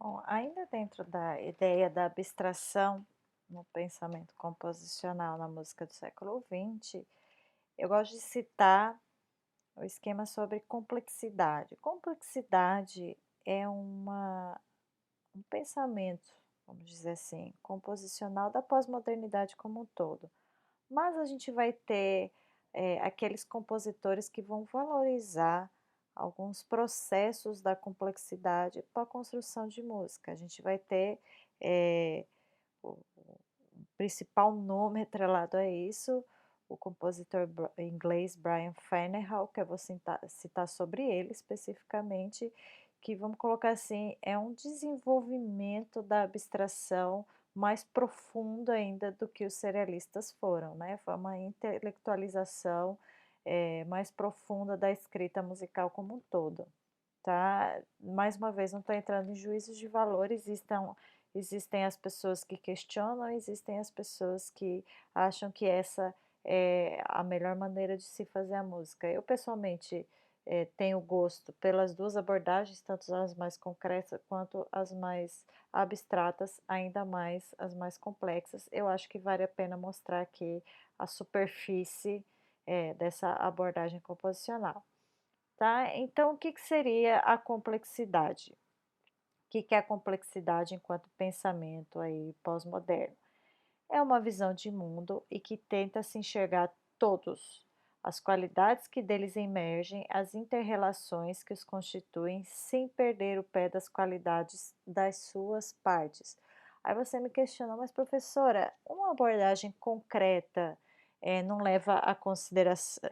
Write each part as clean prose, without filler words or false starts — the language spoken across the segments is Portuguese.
Bom, ainda dentro da ideia da abstração no pensamento composicional na música do século XX, eu gosto de citar o esquema sobre complexidade. Complexidade é um pensamento, vamos dizer assim, composicional da pós-modernidade como um todo. Mas a gente vai ter, aqueles compositores que vão valorizar alguns processos da complexidade para a construção de música. A gente vai ter, o principal nome atrelado a isso, o compositor inglês Brian Ferneyhough, que eu vou citar sobre ele especificamente, que vamos colocar assim, é um desenvolvimento da abstração mais profundo ainda do que os serialistas foram, né, foi uma intelectualização, mais profunda da escrita musical como um todo, tá. Mais uma vez, não estou entrando em juízos de valor, existem as pessoas que questionam, existem as pessoas que acham que essa é a melhor maneira de se fazer a música. Eu pessoalmente, tenho gosto pelas 2 abordagens, tanto as mais concretas quanto as mais abstratas, ainda mais as mais complexas. Eu acho que vale a pena mostrar aqui a superfície, dessa abordagem composicional, tá. Então o que que seria a complexidade? Que é a complexidade enquanto pensamento aí pós-moderno? É uma visão de mundo e que tenta se enxergar todos, as qualidades que deles emergem, as interrelações que os constituem, sem perder o pé das qualidades das suas partes. Aí você me questiona, mas professora, uma abordagem concreta não leva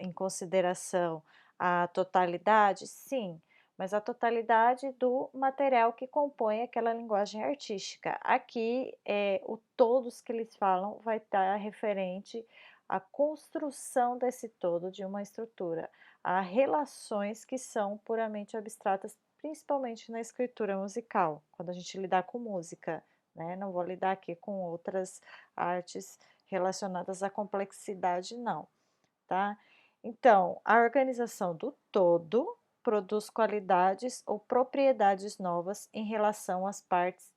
em consideração a totalidade? Sim, mas a totalidade do material que compõe aquela linguagem artística. Aqui, o todos que eles falam vai estar referente à construção desse todo de uma estrutura, a relações que são puramente abstratas, principalmente na escritura musical, quando a gente lidar com música, né, não vou lidar aqui com outras artes relacionadas à complexidade não, tá. Então, a organização do todo produz qualidades ou propriedades novas em relação às partes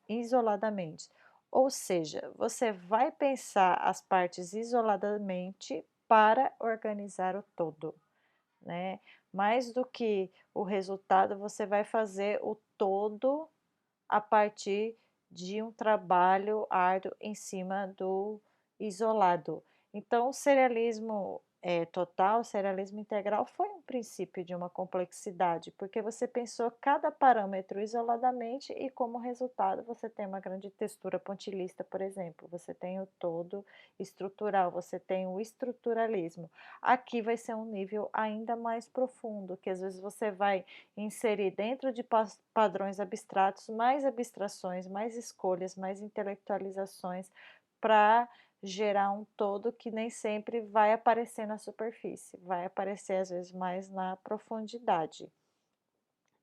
isoladamente. Ou seja, você vai pensar as partes isoladamente para organizar o todo, né. Mais do que o resultado, você vai fazer o todo a partir de um trabalho árduo em cima do isolado. Então, o serialismo total, o serialismo integral foi um princípio de uma complexidade, porque você pensou cada parâmetro isoladamente e, como resultado, você tem uma grande textura pontilhista, por exemplo, você tem o todo estrutural, você tem o estruturalismo. Aqui vai ser um nível ainda mais profundo, que às vezes você vai inserir dentro de padrões abstratos mais abstrações, mais escolhas, mais intelectualizações para gerar um todo que nem sempre vai aparecer na superfície, vai aparecer às vezes mais na profundidade,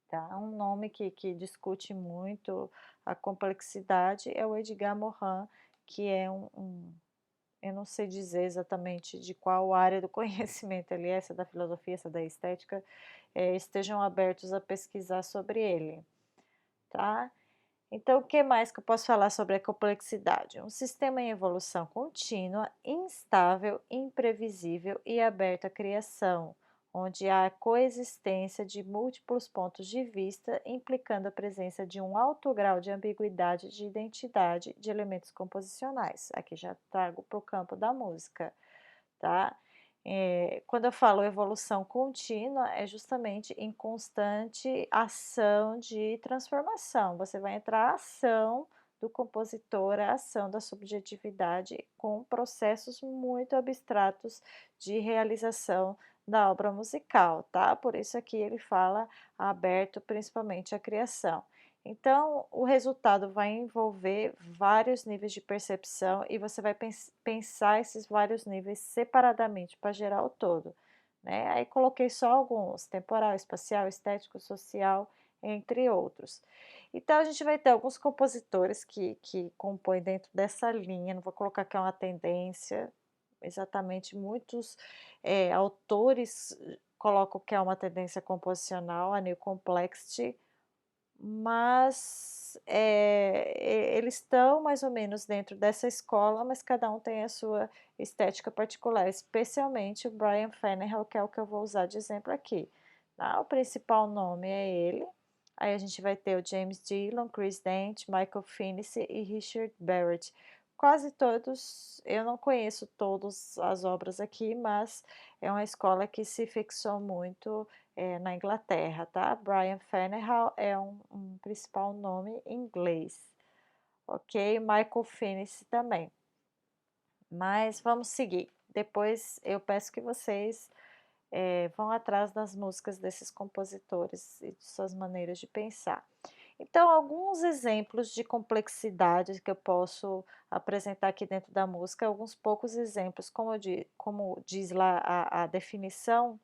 tá. Um nome que discute muito a complexidade é o Edgar Morin, que é eu não sei dizer exatamente de qual área do conhecimento ele é, se é da filosofia, se é da estética, estejam abertos a pesquisar sobre ele, tá. Então, o que mais que eu posso falar sobre a complexidade? Um sistema em evolução contínua, instável, imprevisível e aberto à criação, onde há a coexistência de múltiplos pontos de vista, implicando a presença de um alto grau de ambiguidade de identidade de elementos composicionais. Aqui já trago para o campo da música, tá? Quando eu falo evolução contínua, é justamente em constante ação de transformação. Você vai entrar a ação do compositor, a ação da subjetividade com processos muito abstratos de realização da obra musical, tá? Por isso aqui ele fala aberto principalmente à criação. Então, o resultado vai envolver vários níveis de percepção e você vai pensar esses vários níveis separadamente para gerar o todo, né. Aí coloquei só alguns: temporal, espacial, estético, social, entre outros. Então a gente vai ter alguns compositores que compõem dentro dessa linha, não vou colocar que é uma tendência, exatamente, muitos, autores colocam que é uma tendência composicional, a New Complexity, mas, eles estão mais ou menos dentro dessa escola, mas cada um tem a sua estética particular, especialmente o Brian Ferneyhough, que é o que eu vou usar de exemplo aqui, tá. O principal nome é ele, aí a gente vai ter o James Dillon, Chris Dent, Michael Finney e Richard Barrett. Quase todos eu não conheço todas as obras aqui, mas é uma escola que se fixou muito na Inglaterra, tá. Brian Ferneyhough é um principal nome inglês, ok. Michael Finney também. Mas vamos seguir, depois eu peço que vocês, vão atrás das músicas desses compositores e de suas maneiras de pensar. Então, alguns exemplos de complexidade que eu posso apresentar aqui dentro da música, alguns poucos exemplos, como diz lá a definição,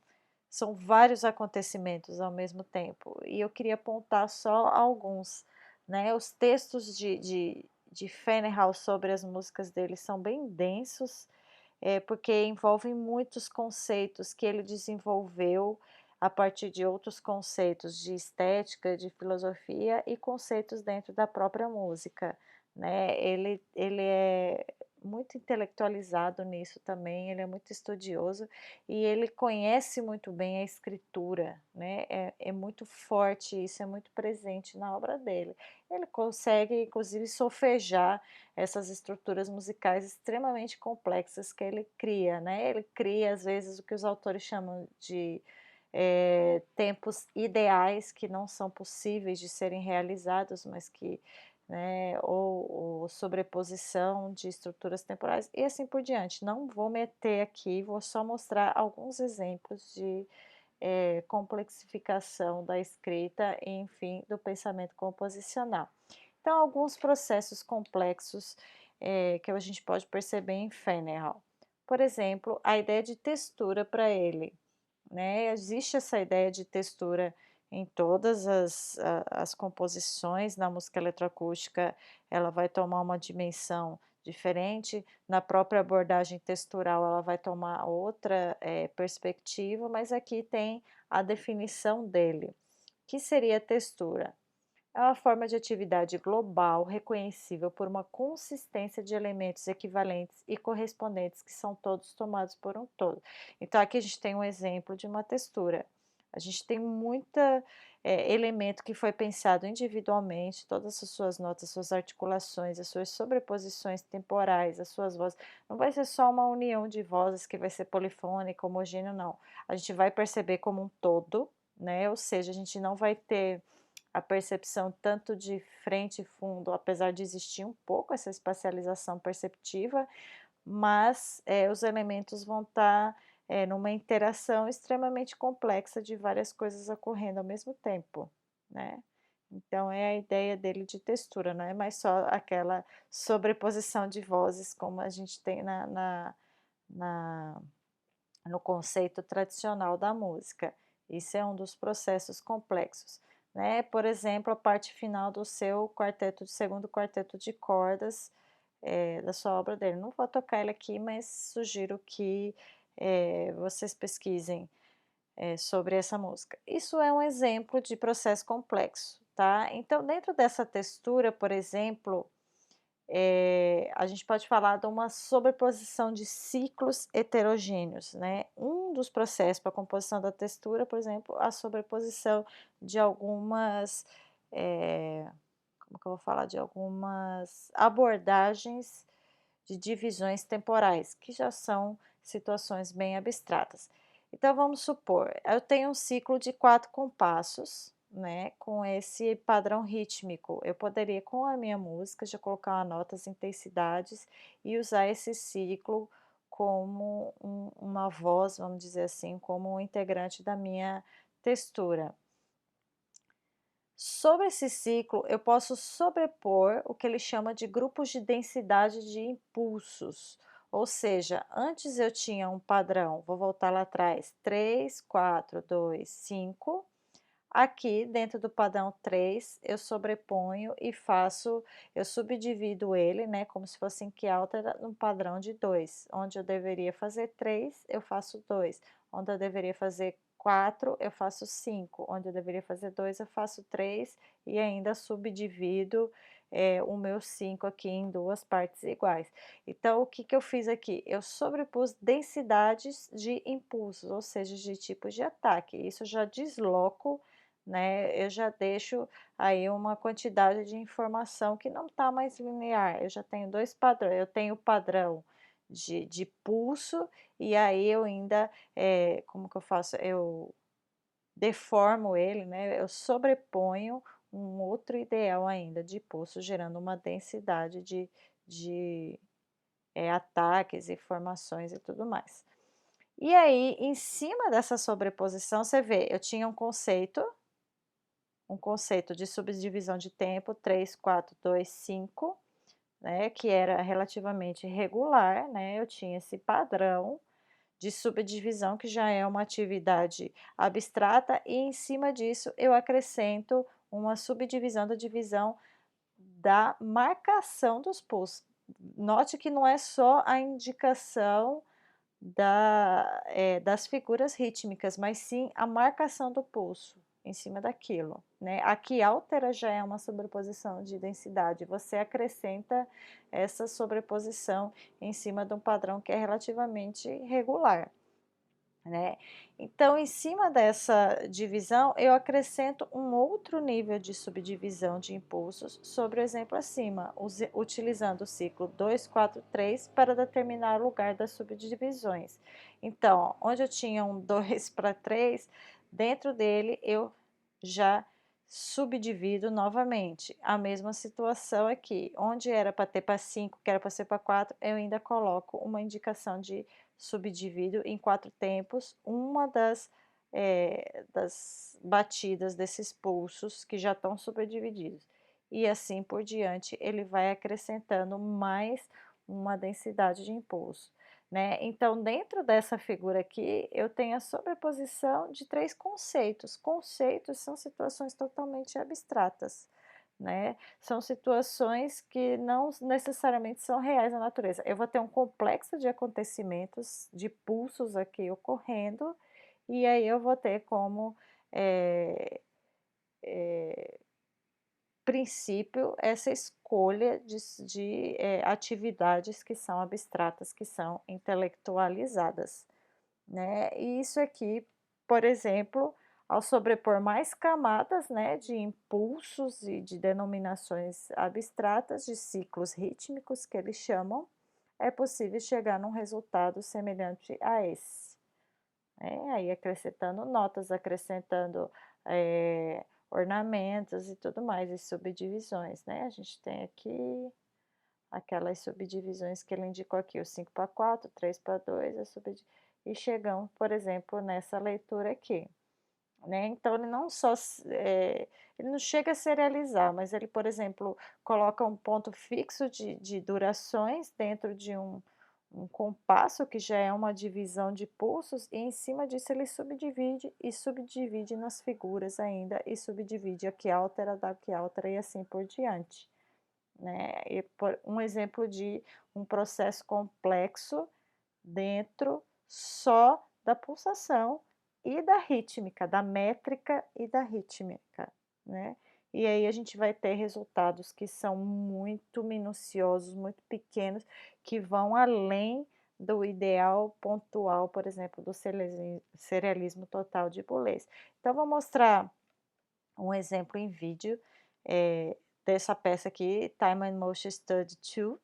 são vários acontecimentos ao mesmo tempo, e eu queria apontar só alguns, né. Os textos de Ferneyhough sobre as músicas dele são bem densos, porque envolvem muitos conceitos que ele desenvolveu a partir de outros conceitos de estética, de filosofia e conceitos dentro da própria música, né. Ele é muito intelectualizado nisso também, ele é muito estudioso e ele conhece muito bem a escritura, né, é muito forte isso, é muito presente na obra dele. Ele consegue inclusive solfejar essas estruturas musicais extremamente complexas que ele cria, né. Ele cria, às vezes, o que os autores chamam de, tempos ideais que não são possíveis de serem realizados, mas que, né, ou sobreposição de estruturas temporais e assim por diante. Não vou meter aqui, vou só mostrar alguns exemplos de, complexificação da escrita e, enfim, do pensamento composicional. Então, alguns processos complexos, que a gente pode perceber em Ferneyhough. Por exemplo, a ideia de textura para ele, né, existe essa ideia de textura em todas as composições, na música eletroacústica ela vai tomar uma dimensão diferente, na própria abordagem textural ela vai tomar outra, perspectiva, mas aqui tem a definição dele. Que seria a textura? É uma forma de atividade global reconhecível por uma consistência de elementos equivalentes e correspondentes que são todos tomados por um todo. Então aqui a gente tem um exemplo de uma textura. A gente tem muita elemento que foi pensado individualmente, todas as suas notas, suas articulações, as suas sobreposições temporais, as suas vozes. Não vai ser só uma união de vozes que vai ser polifônica, homogêneo, não. A gente vai perceber como um todo, né? Ou seja, a gente não vai ter a percepção tanto de frente e fundo, apesar de existir um pouco essa espacialização perceptiva, mas, os elementos vão estar, numa interação extremamente complexa de várias coisas ocorrendo ao mesmo tempo, né. Então é a ideia dele de textura, não é mais só aquela sobreposição de vozes como a gente tem na no conceito tradicional da música. Isso é um dos processos complexos, né. Por exemplo, a parte final do seu quarteto de segundo quarteto de cordas, da sua obra dele. Não vou tocar ele aqui, mas sugiro que, vocês pesquisem, sobre essa música. Isso é um exemplo de processo complexo, tá. Então dentro dessa textura, por exemplo, a gente pode falar de uma sobreposição de ciclos heterogêneos, né. Um dos processos para a composição da textura, por exemplo, a sobreposição de algumas, como que eu vou falar? De algumas abordagens de divisões temporais, que já são situações bem abstratas. Então vamos supor, eu tenho um ciclo de 4 compassos, né, com esse padrão rítmico. Eu poderia, com a minha música, já colocar notas, intensidades e usar esse ciclo como uma voz, vamos dizer assim, como um integrante da minha textura. Sobre esse ciclo, eu posso sobrepor o que ele chama de grupos de densidade de impulsos, ou seja, antes eu tinha um padrão, vou voltar lá atrás, 3, 4, 2, 5. Aqui dentro do padrão 3, eu sobreponho e eu subdivido ele, né, como se fosse em Quialtera, no padrão de 2, onde eu deveria fazer 3, eu faço 2, onde eu deveria fazer 4, eu faço 5, onde eu deveria fazer 2, eu faço 3 e ainda subdivido, o meu 5 aqui em 2 partes iguais. Então o que que eu fiz aqui? Eu sobrepus densidades de impulsos, ou seja, de tipos de ataque, isso eu já desloco, né, eu já deixo aí uma quantidade de informação que não está mais linear, eu já tenho 2 padrões, eu tenho o padrão de pulso, e aí eu ainda, como que eu faço? Eu deformo ele, né, eu sobreponho um outro ideal ainda de pulso, gerando uma densidade de ataques, informações e tudo mais. E aí, em cima dessa sobreposição, você vê, eu tinha um conceito de subdivisão de tempo 3, 4, 2, 5, né, que era relativamente regular, né, eu tinha esse padrão de subdivisão que já é uma atividade abstrata e em cima disso eu acrescento uma subdivisão da divisão da marcação dos pulsos. Note que não é só a indicação das figuras rítmicas, mas sim a marcação do pulso em cima daquilo, né. Aqui altera já é uma sobreposição de densidade, você acrescenta essa sobreposição em cima de um padrão que é relativamente regular, né. Então, em cima dessa divisão, eu acrescento um outro nível de subdivisão de impulsos sobre o exemplo acima, utilizando o ciclo 2, 4, 3 para determinar o lugar das subdivisões. Então, onde eu tinha um 2 para 3, dentro dele eu já subdivido novamente. A mesma situação aqui, onde era para ter para 5, que era para ser para 4, eu ainda coloco uma indicação de subdivido em 4 tempos, uma das batidas desses pulsos que já estão subdivididos. E assim por diante, ele vai acrescentando mais uma densidade de impulso, né. Então dentro dessa figura aqui, eu tenho a sobreposição de 3 conceitos. Conceitos são situações totalmente abstratas, né. São situações que não necessariamente são reais na natureza. Eu vou ter um complexo de acontecimentos, de pulsos aqui ocorrendo, e aí eu vou ter como, eh eh, princípio essa escolha de atividades que são abstratas, que são intelectualizadas, né. E isso aqui, por exemplo, ao sobrepor mais camadas, né, de impulsos e de denominações abstratas, de ciclos rítmicos que eles chamam, é possível chegar num resultado semelhante a esse, né. Aí acrescentando notas, acrescentando, ornamentos e tudo mais, e subdivisões, né. A gente tem aqui aquelas subdivisões que ele indicou aqui, o 5 para 4, 3 para 2, e chegamos, por exemplo, nessa leitura aqui, né. Então ele não só ele não chega a serializar, mas ele, por exemplo, coloca um ponto fixo de durações dentro de um compasso, que já é uma divisão de pulsos, e em cima disso ele subdivide, e subdivide nas figuras ainda, e subdivide aqui altera, daqui altera, e assim por diante, né. E um exemplo de um processo complexo dentro só da pulsação e da rítmica, da métrica e da rítmica, né. E aí a gente vai ter resultados que são muito minuciosos, muito pequenos, que vão além do ideal pontual, por exemplo, do serialismo total de Boulez. Então vou mostrar um exemplo em vídeo, dessa peça aqui, Time and Motion Study 2,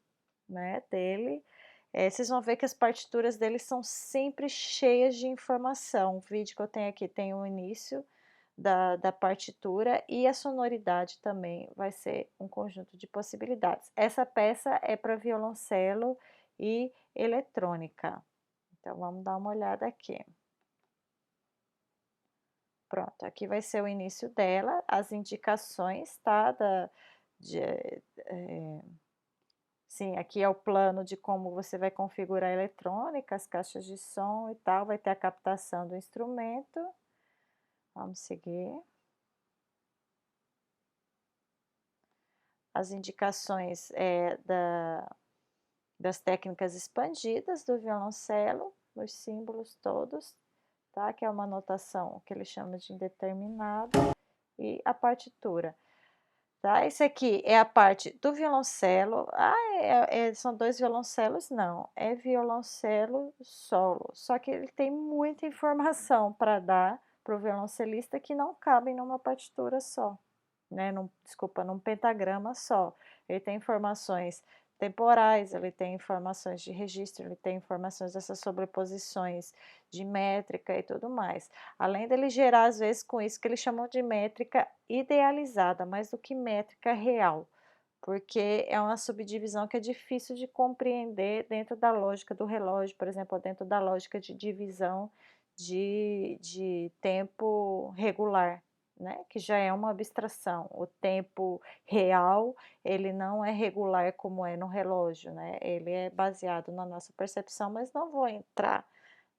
né, dele. Vocês vão ver que as partituras dele são sempre cheias de informação. O vídeo que eu tenho aqui tem o início da partitura e a sonoridade também vai ser um conjunto de possibilidades. Essa peça é para violoncelo e eletrônica. Então vamos dar uma olhada aqui. Pronto, aqui vai ser o início dela, as indicações, tá, de, sim, aqui é o plano de como você vai configurar a eletrônica, as caixas de som e tal, vai ter a captação do instrumento. Vamos seguir. as indicações das técnicas expandidas do violoncelo, os símbolos todos, tá? Que é uma notação que ele chama de indeterminado, e a partitura. Tá? Esse aqui é a parte do violoncelo. São 2 violoncelos? Não, é violoncelo solo, só que ele tem muita informação para dar para o violoncelista que não cabem numa partitura só, né, num pentagrama só. Ele tem informações temporais, ele tem informações de registro, ele tem informações dessas sobreposições de métrica e tudo mais. Além dele gerar, às vezes, com isso que eles chamam de métrica idealizada, mais do que métrica real, porque é uma subdivisão que é difícil de compreender dentro da lógica do relógio, por exemplo, dentro da lógica de divisão de tempo regular, né, que já é uma abstração. O tempo real, ele não é regular como é no relógio, né, ele é baseado na nossa percepção, mas não vou entrar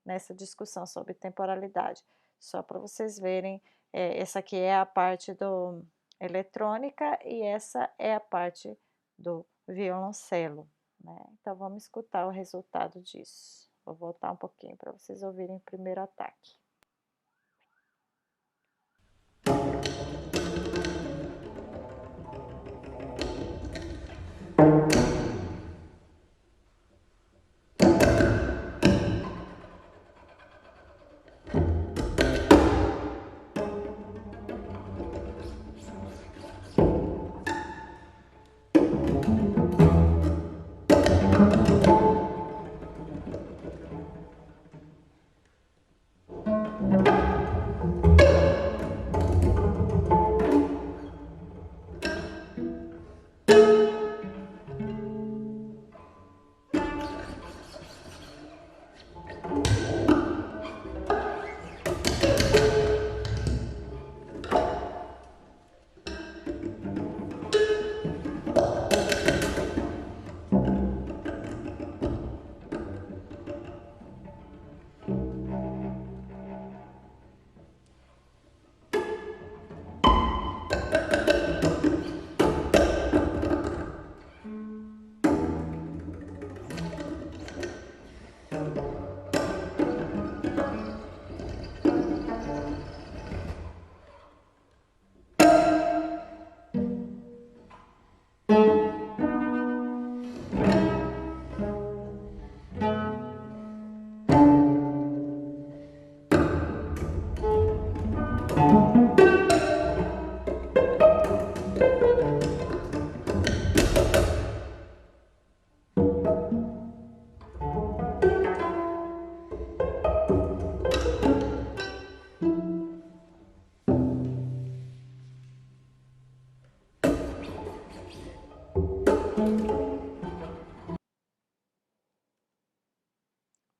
nessa discussão sobre temporalidade, só para vocês verem, essa aqui é a parte do eletrônica e essa é a parte do violoncelo, né. Então vamos escutar o resultado disso. Vou voltar um pouquinho para vocês ouvirem o primeiro ataque.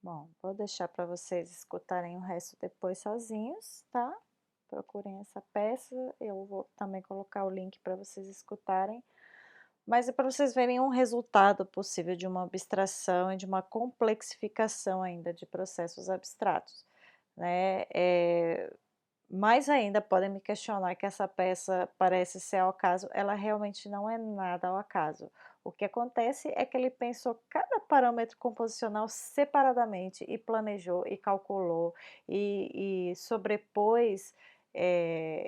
Bom, vou deixar para vocês escutarem o resto depois sozinhos, tá? Procurem essa peça, eu vou também colocar o link para vocês escutarem, mas é para vocês verem um resultado possível de uma abstração e de uma complexificação ainda de processos abstratos, né? Mais ainda podem me questionar que essa peça parece ser ao acaso, ela realmente não é nada ao acaso. O que acontece é que ele pensou cada parâmetro composicional separadamente e planejou e calculou e sobrepôs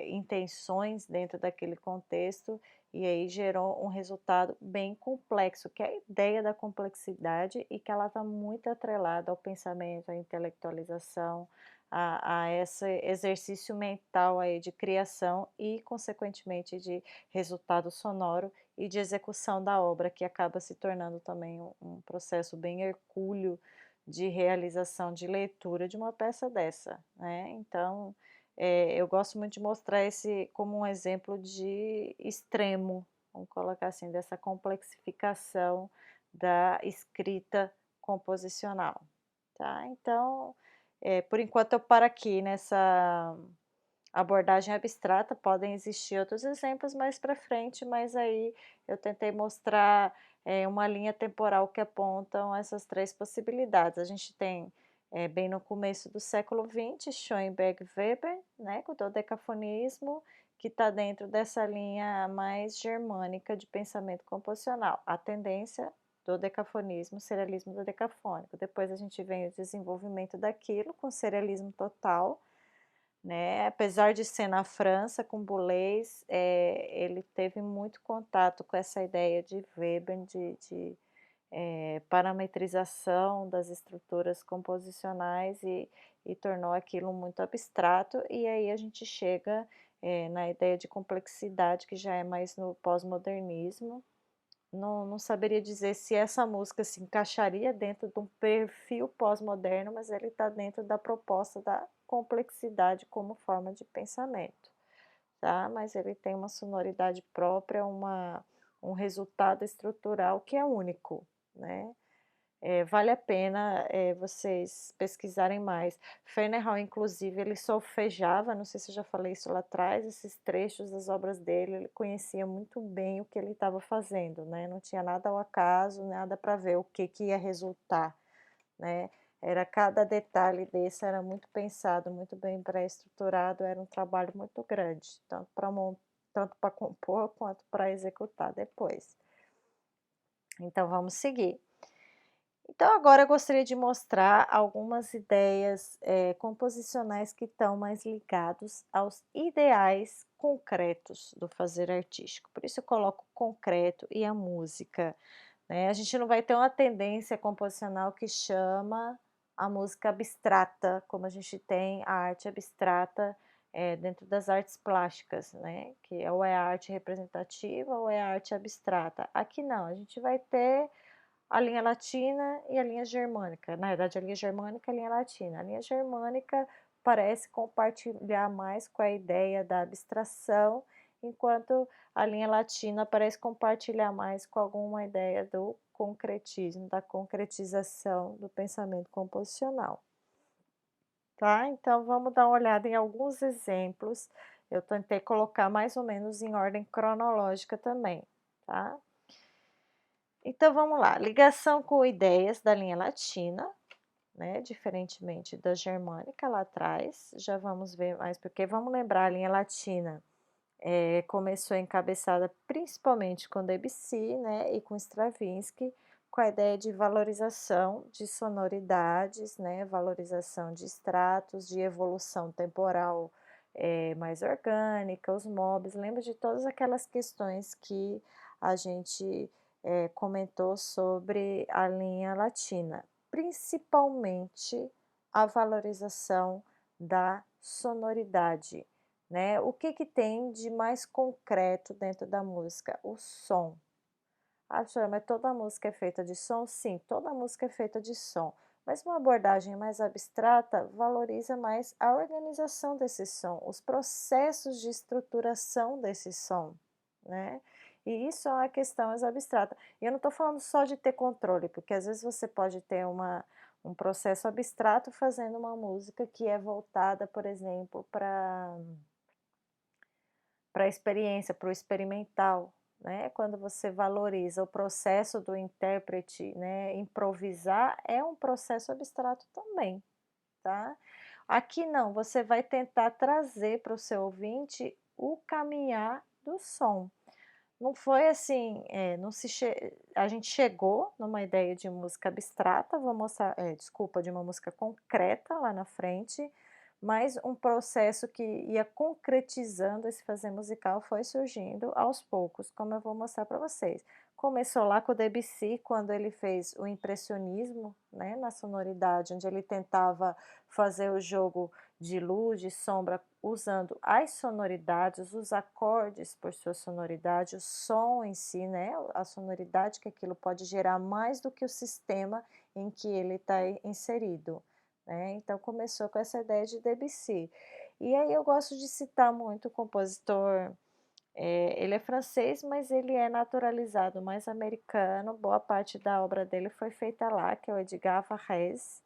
intenções dentro daquele contexto e aí gerou um resultado bem complexo, que é a ideia da complexidade e que ela está muito atrelada ao pensamento, à intelectualização, a esse exercício mental aí de criação e, consequentemente, de resultado sonoro e de execução da obra, que acaba se tornando também um processo bem hercúleo de realização de leitura de uma peça dessa, né. Então, eu gosto muito de mostrar esse como um exemplo de extremo, vamos colocar assim, dessa complexificação da escrita composicional, tá. Então, por enquanto eu paro aqui nessa abordagem abstrata, podem existir outros exemplos mais para frente, mas aí eu tentei mostrar, uma linha temporal que apontam essas 3 possibilidades. A gente tem, bem no começo do século XX, Schoenberg e Weber, né, com o dodecafonismo, que está dentro dessa linha mais germânica de pensamento composicional, a tendência do decafonismo, serialismo do decafônico. Depois a gente vem o desenvolvimento daquilo com serialismo total, né, apesar de ser na França com Boulez, ele teve muito contato com essa ideia de Weber de parametrização das estruturas composicionais e tornou aquilo muito abstrato, e aí a gente chega, na ideia de complexidade que já é mais no pós-modernismo. Não saberia dizer se essa música se encaixaria dentro de um perfil pós-moderno, mas ele está dentro da proposta da complexidade como forma de pensamento, tá? Mas ele tem uma sonoridade própria, um resultado estrutural que é único, né? Vale a pena, vocês pesquisarem mais. Ferneyhough, inclusive, ele solfejava, não sei se eu já falei isso lá atrás, esses trechos das obras dele, ele conhecia muito bem o que ele estava fazendo, né, não tinha nada ao acaso, nada para ver o que ia resultar, né, era cada detalhe desse era muito pensado, muito bem pré-estruturado, era um trabalho muito grande, tanto para compor quanto para executar depois. Então vamos seguir. Então agora eu gostaria de mostrar algumas ideias, composicionais que estão mais ligados aos ideais concretos do fazer artístico, por isso eu coloco concreto e a música, né, a gente não vai ter uma tendência composicional que chama a música abstrata, como a gente tem a arte abstrata, dentro das artes plásticas, né, que ou é a arte representativa ou é a arte abstrata. Aqui não, a gente vai ter a linha latina e a linha germânica, na verdade a linha germânica e a linha latina. A linha germânica parece compartilhar mais com a ideia da abstração, enquanto a linha latina parece compartilhar mais com alguma ideia do concretismo, da concretização do pensamento composicional. Tá? Então vamos dar uma olhada em alguns exemplos, eu tentei colocar mais ou menos em ordem cronológica também, tá? Então vamos lá, ligação com ideias da linha latina, né, diferentemente da germânica lá atrás, já vamos ver mais, porque vamos lembrar, a linha latina começou encabeçada principalmente com Debussy, né, e com Stravinsky, com a ideia de valorização de sonoridades, né, valorização de estratos, de evolução temporal mais orgânica, os mobs, lembra de todas aquelas questões que a gente comentou sobre a linha latina, principalmente a valorização da sonoridade, né? O que tem de mais concreto dentro da música? O som. Ah, professora, mas toda música é feita de som? Sim, toda música é feita de som. Mas uma abordagem mais abstrata valoriza mais a organização desse som, os processos de estruturação desse som, né? E isso é uma questão mais abstrata. E eu não estou falando só de ter controle, porque às vezes você pode ter um processo abstrato fazendo uma música que é voltada, por exemplo, para a experiência, para o experimental, né? Quando você valoriza o processo do intérprete, né? Improvisar é um processo abstrato também, tá? Aqui não, você vai tentar trazer para o seu ouvinte o caminhar do som. Não foi assim, não se a gente chegou numa ideia de música abstrata, vou mostrar, desculpa, de uma música concreta lá na frente, mas um processo que ia concretizando esse fazer musical foi surgindo aos poucos, como eu vou mostrar para vocês. Começou lá com o Debussy, quando ele fez o impressionismo, né, na sonoridade, onde ele tentava fazer o jogo de luz, de sombra, usando as sonoridades, os acordes por sua sonoridade, o som em si, né, a sonoridade que aquilo pode gerar mais do que o sistema em que ele está inserido, né? Então começou com essa ideia de Debussy. E aí eu gosto de citar muito o compositor, ele é francês, mas ele é naturalizado mais americano, boa parte da obra dele foi feita lá, que é o Edgar Varèse,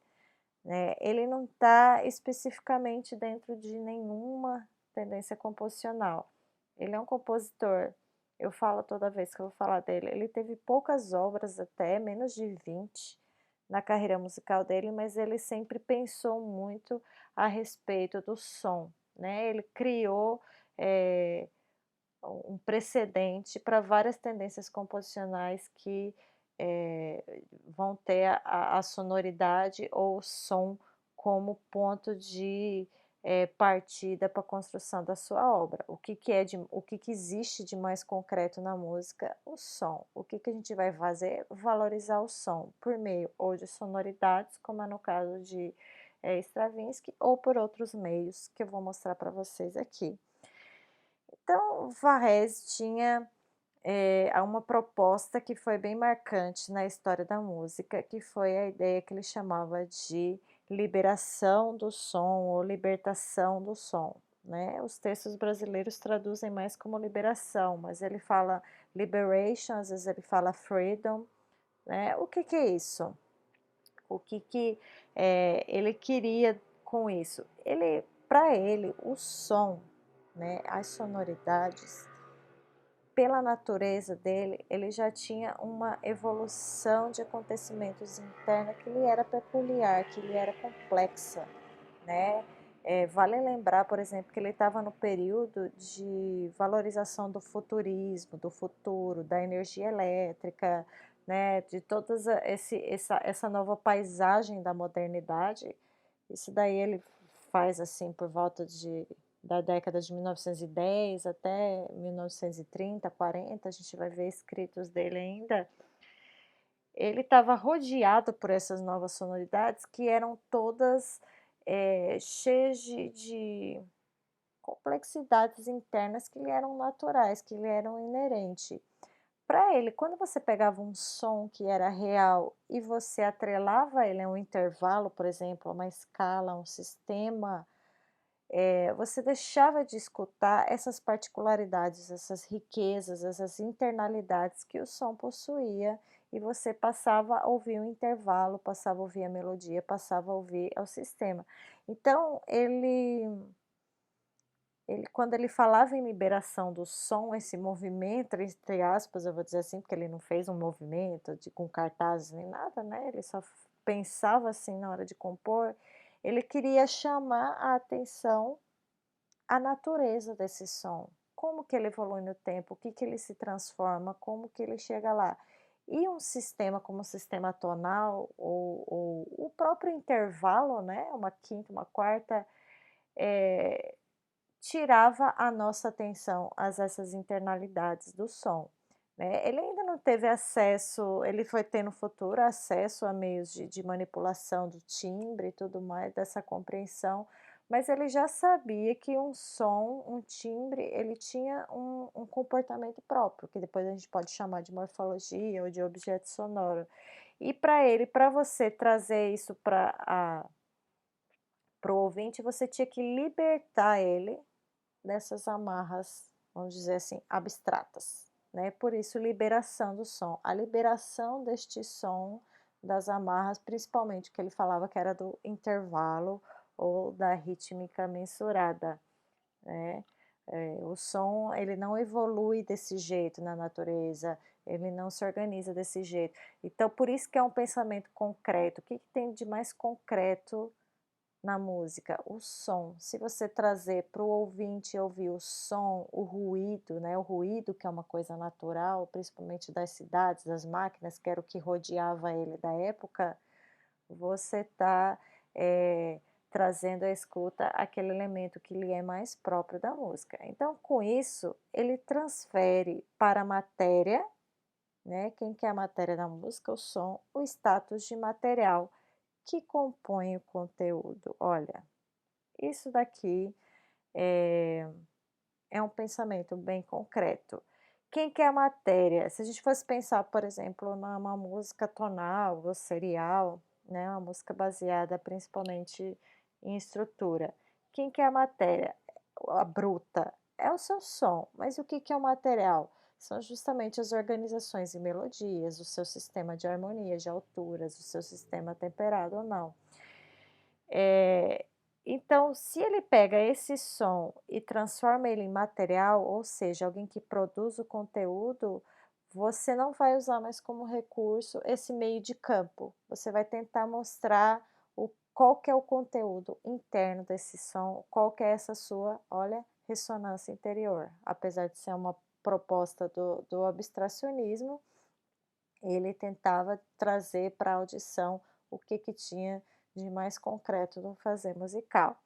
né? Ele não está especificamente dentro de nenhuma tendência composicional. Ele é um compositor, eu falo toda vez que eu vou falar dele, ele teve poucas obras até, menos de 20 na carreira musical dele, mas ele sempre pensou muito a respeito do som, né? Ele criou eh, um precedente para várias tendências composicionais que, vão ter a sonoridade ou o som como ponto de, partida para a construção da sua obra. O que que existe de mais concreto na música? O som. O que que a gente vai fazer? Valorizar o som, por meio ou de sonoridades, como é no caso de, Stravinsky, ou por outros meios que eu vou mostrar para vocês aqui. Então, Varese tinha, uma proposta que foi bem marcante na história da música, que foi a ideia que ele chamava de liberação do som ou libertação do som, né. Os textos brasileiros traduzem mais como liberação, mas ele fala liberation, às vezes ele fala freedom, né. O que que é isso? O que que, ele queria com isso? Para ele, o som, né, as sonoridades, pela natureza dele, ele já tinha uma evolução de acontecimentos interna que lhe era peculiar, que lhe era complexa, né. Vale lembrar, por exemplo, que ele estava no período de valorização do futurismo, do futuro, da energia elétrica, né, de todas a esse essa nova paisagem da modernidade. Isso daí ele faz, assim, por volta da década de 1910 até 1930, 40, a gente vai ver escritos dele ainda. Ele estava rodeado por essas novas sonoridades que eram todas, cheias de complexidades internas que lhe eram naturais, que lhe eram inerente. Para ele, quando você pegava um som que era real e você atrelava ele a um intervalo, por exemplo, a uma escala, a um sistema, você deixava de escutar essas particularidades, essas riquezas, essas internalidades que o som possuía, e você passava a ouvir o intervalo, passava a ouvir a melodia, passava a ouvir o sistema. Então ele, quando ele falava em liberação do som, esse movimento, entre aspas, eu vou dizer assim, porque ele não fez um movimento com cartazes nem nada, né, ele só pensava assim na hora de compor, ele queria chamar a atenção a natureza desse som, como que ele evolui no tempo, o que que ele se transforma, como que ele chega lá. E um sistema como o sistema tonal ou o próprio intervalo, né, uma quinta, uma quarta, eh, tirava a nossa atenção a essas internalidades do som, né. Ele ainda não teve acesso, ele foi ter no futuro acesso a meios de manipulação do timbre e tudo mais, dessa compreensão, mas ele já sabia que um som, um timbre, ele tinha um comportamento próprio, que depois a gente pode chamar de morfologia ou de objeto sonoro. E para ele, para você trazer isso para o ouvinte, você tinha que libertar ele dessas amarras, vamos dizer assim, abstratas, né, por isso liberação do som, a liberação deste som das amarras, principalmente que ele falava que era do intervalo ou da rítmica mensurada, né. O som, ele não evolui desse jeito na natureza, ele não se organiza desse jeito. Então por isso que é um pensamento concreto, o que que tem de mais concreto na música? O som. Se você trazer para o ouvinte ouvir o som, o ruído, né, o ruído que é uma coisa natural, principalmente das cidades, das máquinas, que era o que rodeava ele da época, você está, trazendo à escuta aquele elemento que lhe é mais próprio da música. Então, com isso, ele transfere para a matéria, né, quem que é a matéria da música? O som, o status de material que compõe o conteúdo. Olha, isso daqui é um pensamento bem concreto. Quem que é a matéria? Se a gente fosse pensar, por exemplo, numa música tonal ou serial, né, uma música baseada principalmente em estrutura. Quem que é a matéria? A bruta é o seu som, mas o que que é o material? São justamente as organizações e melodias, o seu sistema de harmonia, de alturas, o seu sistema temperado ou não. Eh, então, se ele pega esse som e transforma ele em material, ou seja, alguém que produz o conteúdo, você não vai usar mais como recurso esse meio de campo. Você vai tentar mostrar qual que é o conteúdo interno desse som, qual que é essa sua, olha, ressonância interior. Apesar de ser uma proposta do abstracionismo, ele tentava trazer para a audição o que que tinha de mais concreto no fazer musical.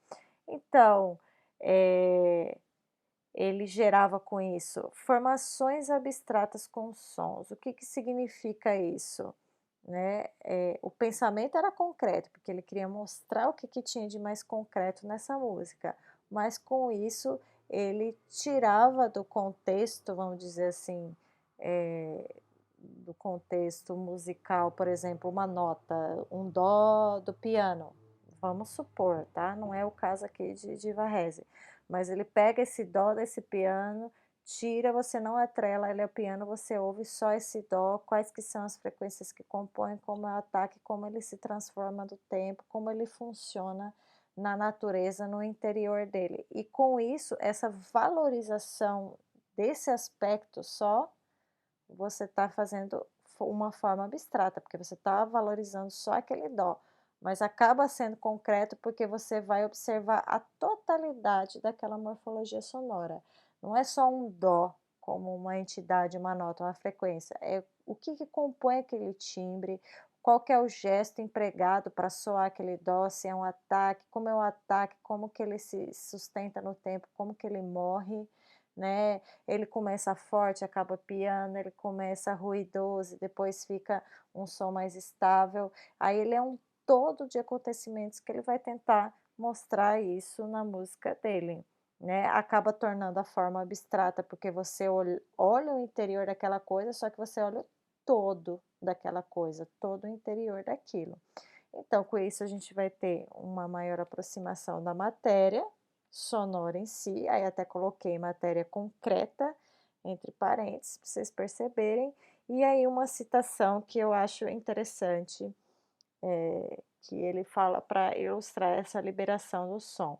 Então, eh, ele gerava com isso formações abstratas com sons. O que que significa isso? Né, o pensamento era concreto, porque ele queria mostrar o que que tinha de mais concreto nessa música, mas com isso ele tirava do contexto, vamos dizer assim, do contexto musical, por exemplo, uma nota, um dó do piano, vamos supor, tá, não é o caso aqui de Varese, mas ele pega esse dó desse piano, tira, você não atrela ele ao piano, você ouve só esse dó, quais que são as frequências que compõem, como é o ataque, como ele se transforma do tempo, como ele funciona na natureza, no interior dele. E com isso, essa valorização desse aspecto só, você está fazendo uma forma abstrata, porque você está valorizando só aquele dó, mas acaba sendo concreto porque você vai observar a totalidade daquela morfologia sonora. Não é só um dó como uma entidade, uma nota, uma frequência, é o que que compõe aquele timbre, qual que é o gesto empregado para soar aquele dó, se é um ataque, como é o ataque, como que ele se sustenta no tempo, como que ele morre, né, ele começa forte, acaba piano, ele começa ruidoso, depois fica um som mais estável. Aí ele é um todo de acontecimentos que ele vai tentar mostrar isso na música dele, né. Acaba tornando a forma abstrata, porque você olha o interior daquela coisa, só que você olha o todo daquela coisa, todo o interior daquilo. Então, com isso, a gente vai ter uma maior aproximação da matéria sonora em si, aí até coloquei matéria concreta, entre parênteses, para vocês perceberem, e aí uma citação que eu acho interessante, que ele fala para ilustrar essa liberação do som.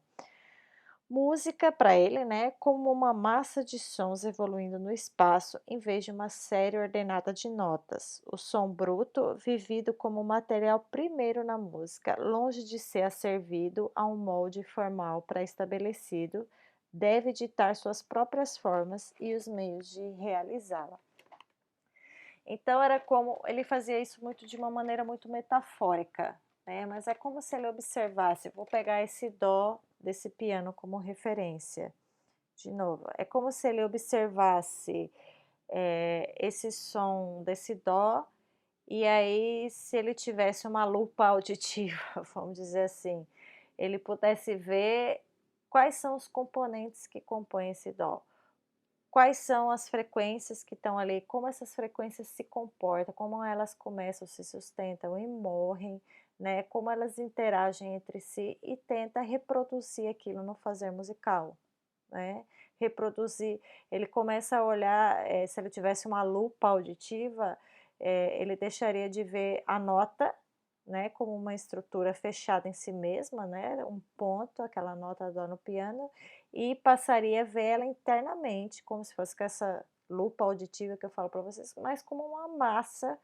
Música para ele, né, como uma massa de sons evoluindo no espaço em vez de uma série ordenada de notas. O som bruto, vivido como material primeiro na música, longe de ser asservido a um molde formal pré-estabelecido, deve ditar suas próprias formas e os meios de realizá-la. Então era como ele fazia isso muito de uma maneira muito metafórica, né, mas é como se ele observasse, vou pegar esse dó desse piano como referência, de novo, é como se ele observasse, esse som desse dó, e aí se ele tivesse uma lupa auditiva, vamos dizer assim, ele pudesse ver quais são os componentes que compõem esse dó. Quais são as frequências que estão ali, como essas frequências se comportam, como elas começam, se sustentam e morrem, né, como elas interagem entre si e tenta reproduzir aquilo no fazer musical, né. Reproduzir, ele começa a olhar, se ele tivesse uma lupa auditiva, ele deixaria de ver a nota, né, como uma estrutura fechada em si mesma, né, um ponto, aquela nota dó no piano, e passaria a ver ela internamente, como se fosse com essa lupa auditiva que eu falo para vocês, mas como uma massa,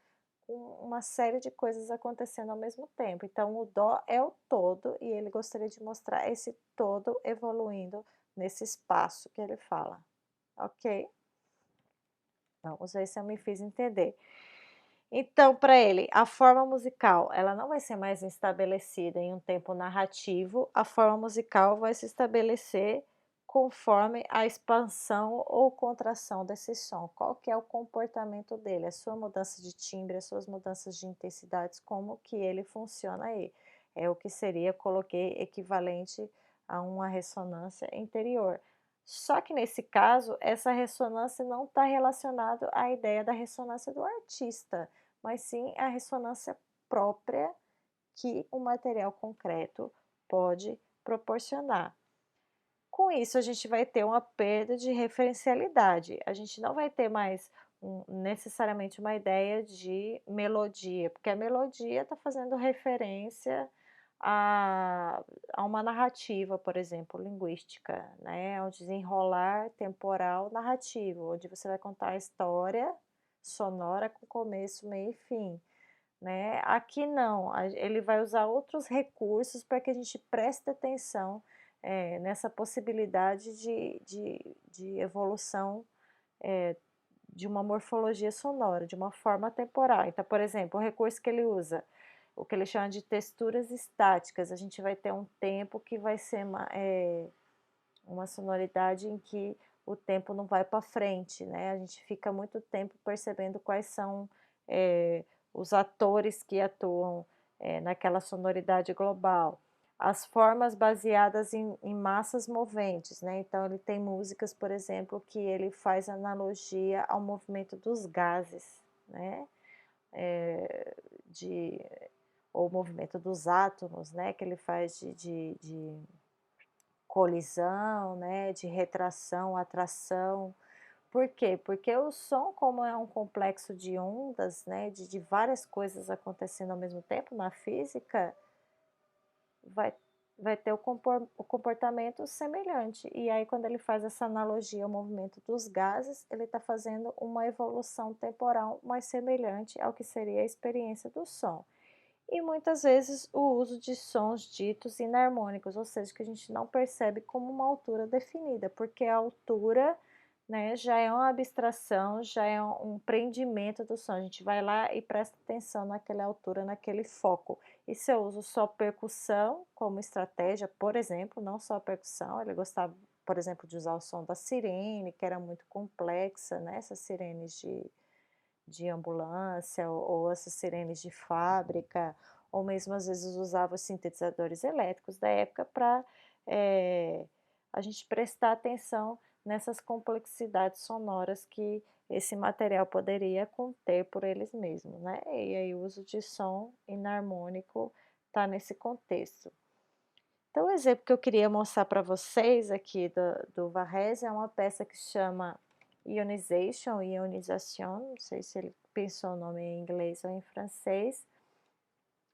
com uma série de coisas acontecendo ao mesmo tempo. Então o dó é o todo e ele gostaria de mostrar esse todo evoluindo nesse espaço que ele fala, ok? Vamos ver se eu me fiz entender. Então, para ele, a forma musical, ela não vai ser mais estabelecida em um tempo narrativo, a forma musical vai se estabelecer conforme a expansão ou contração desse som. Qual que é o comportamento dele, a sua mudança de timbre, as suas mudanças de intensidades, como que ele funciona aí. É o que seria, coloquei equivalente a uma ressonância interior. Só que nesse caso, essa ressonância não está relacionada à ideia da ressonância do artista, mas sim a ressonância própria que o material concreto pode proporcionar. Com isso, a gente vai ter uma perda de referencialidade, a gente não vai ter mais necessariamente uma ideia de melodia, porque a melodia está fazendo referência a, a uma narrativa, por exemplo, linguística, né? Um desenrolar temporal narrativo, onde você vai contar a história sonora com começo, meio e fim, né? Aqui não, ele vai usar outros recursos para que a gente preste atenção nessa possibilidade de evolução, eh, de uma morfologia sonora, de uma forma temporal. Então, por exemplo, o recurso que ele usa, o que ele chama de texturas estáticas, a gente vai ter um tempo que vai ser uma sonoridade em que o tempo não vai para frente, né, a gente fica muito tempo percebendo quais são, os atores que atuam, naquela sonoridade global. As formas baseadas em massas moventes, né, então ele tem músicas, por exemplo, que ele faz analogia ao movimento dos gases, né, de ou o movimento dos átomos, né, que ele faz de colisão, né, de retração, atração. Por quê? Porque o som, como é um complexo de ondas, né, de várias coisas acontecendo ao mesmo tempo na física, vai vai ter o comportamento semelhante. E aí quando ele faz essa analogia ao movimento dos gases, ele está fazendo uma evolução temporal mais semelhante ao que seria a experiência do som. E muitas vezes o uso de sons ditos inarmônicos, ou seja, que a gente não percebe como uma altura definida, porque a altura, né, já é uma abstração, já é um prendimento do som. A gente vai lá e presta atenção naquela altura, naquele foco. E se eu uso só percussão como estratégia, por exemplo, não só percussão, ele gostava, por exemplo, de usar o som da sirene, que era muito complexa, né, essas sirenes de ambulância ou essas sirenes de fábrica, ou mesmo às vezes usava os sintetizadores elétricos da época para a gente prestar atenção nessas complexidades sonoras que esse material poderia conter por eles mesmos, né, e aí o uso de som inarmônico está nesse contexto. Então o exemplo que eu queria mostrar para vocês aqui do Varese é uma peça que chama Ionization, Ionisation, não sei se ele pensou o nome em inglês ou em francês,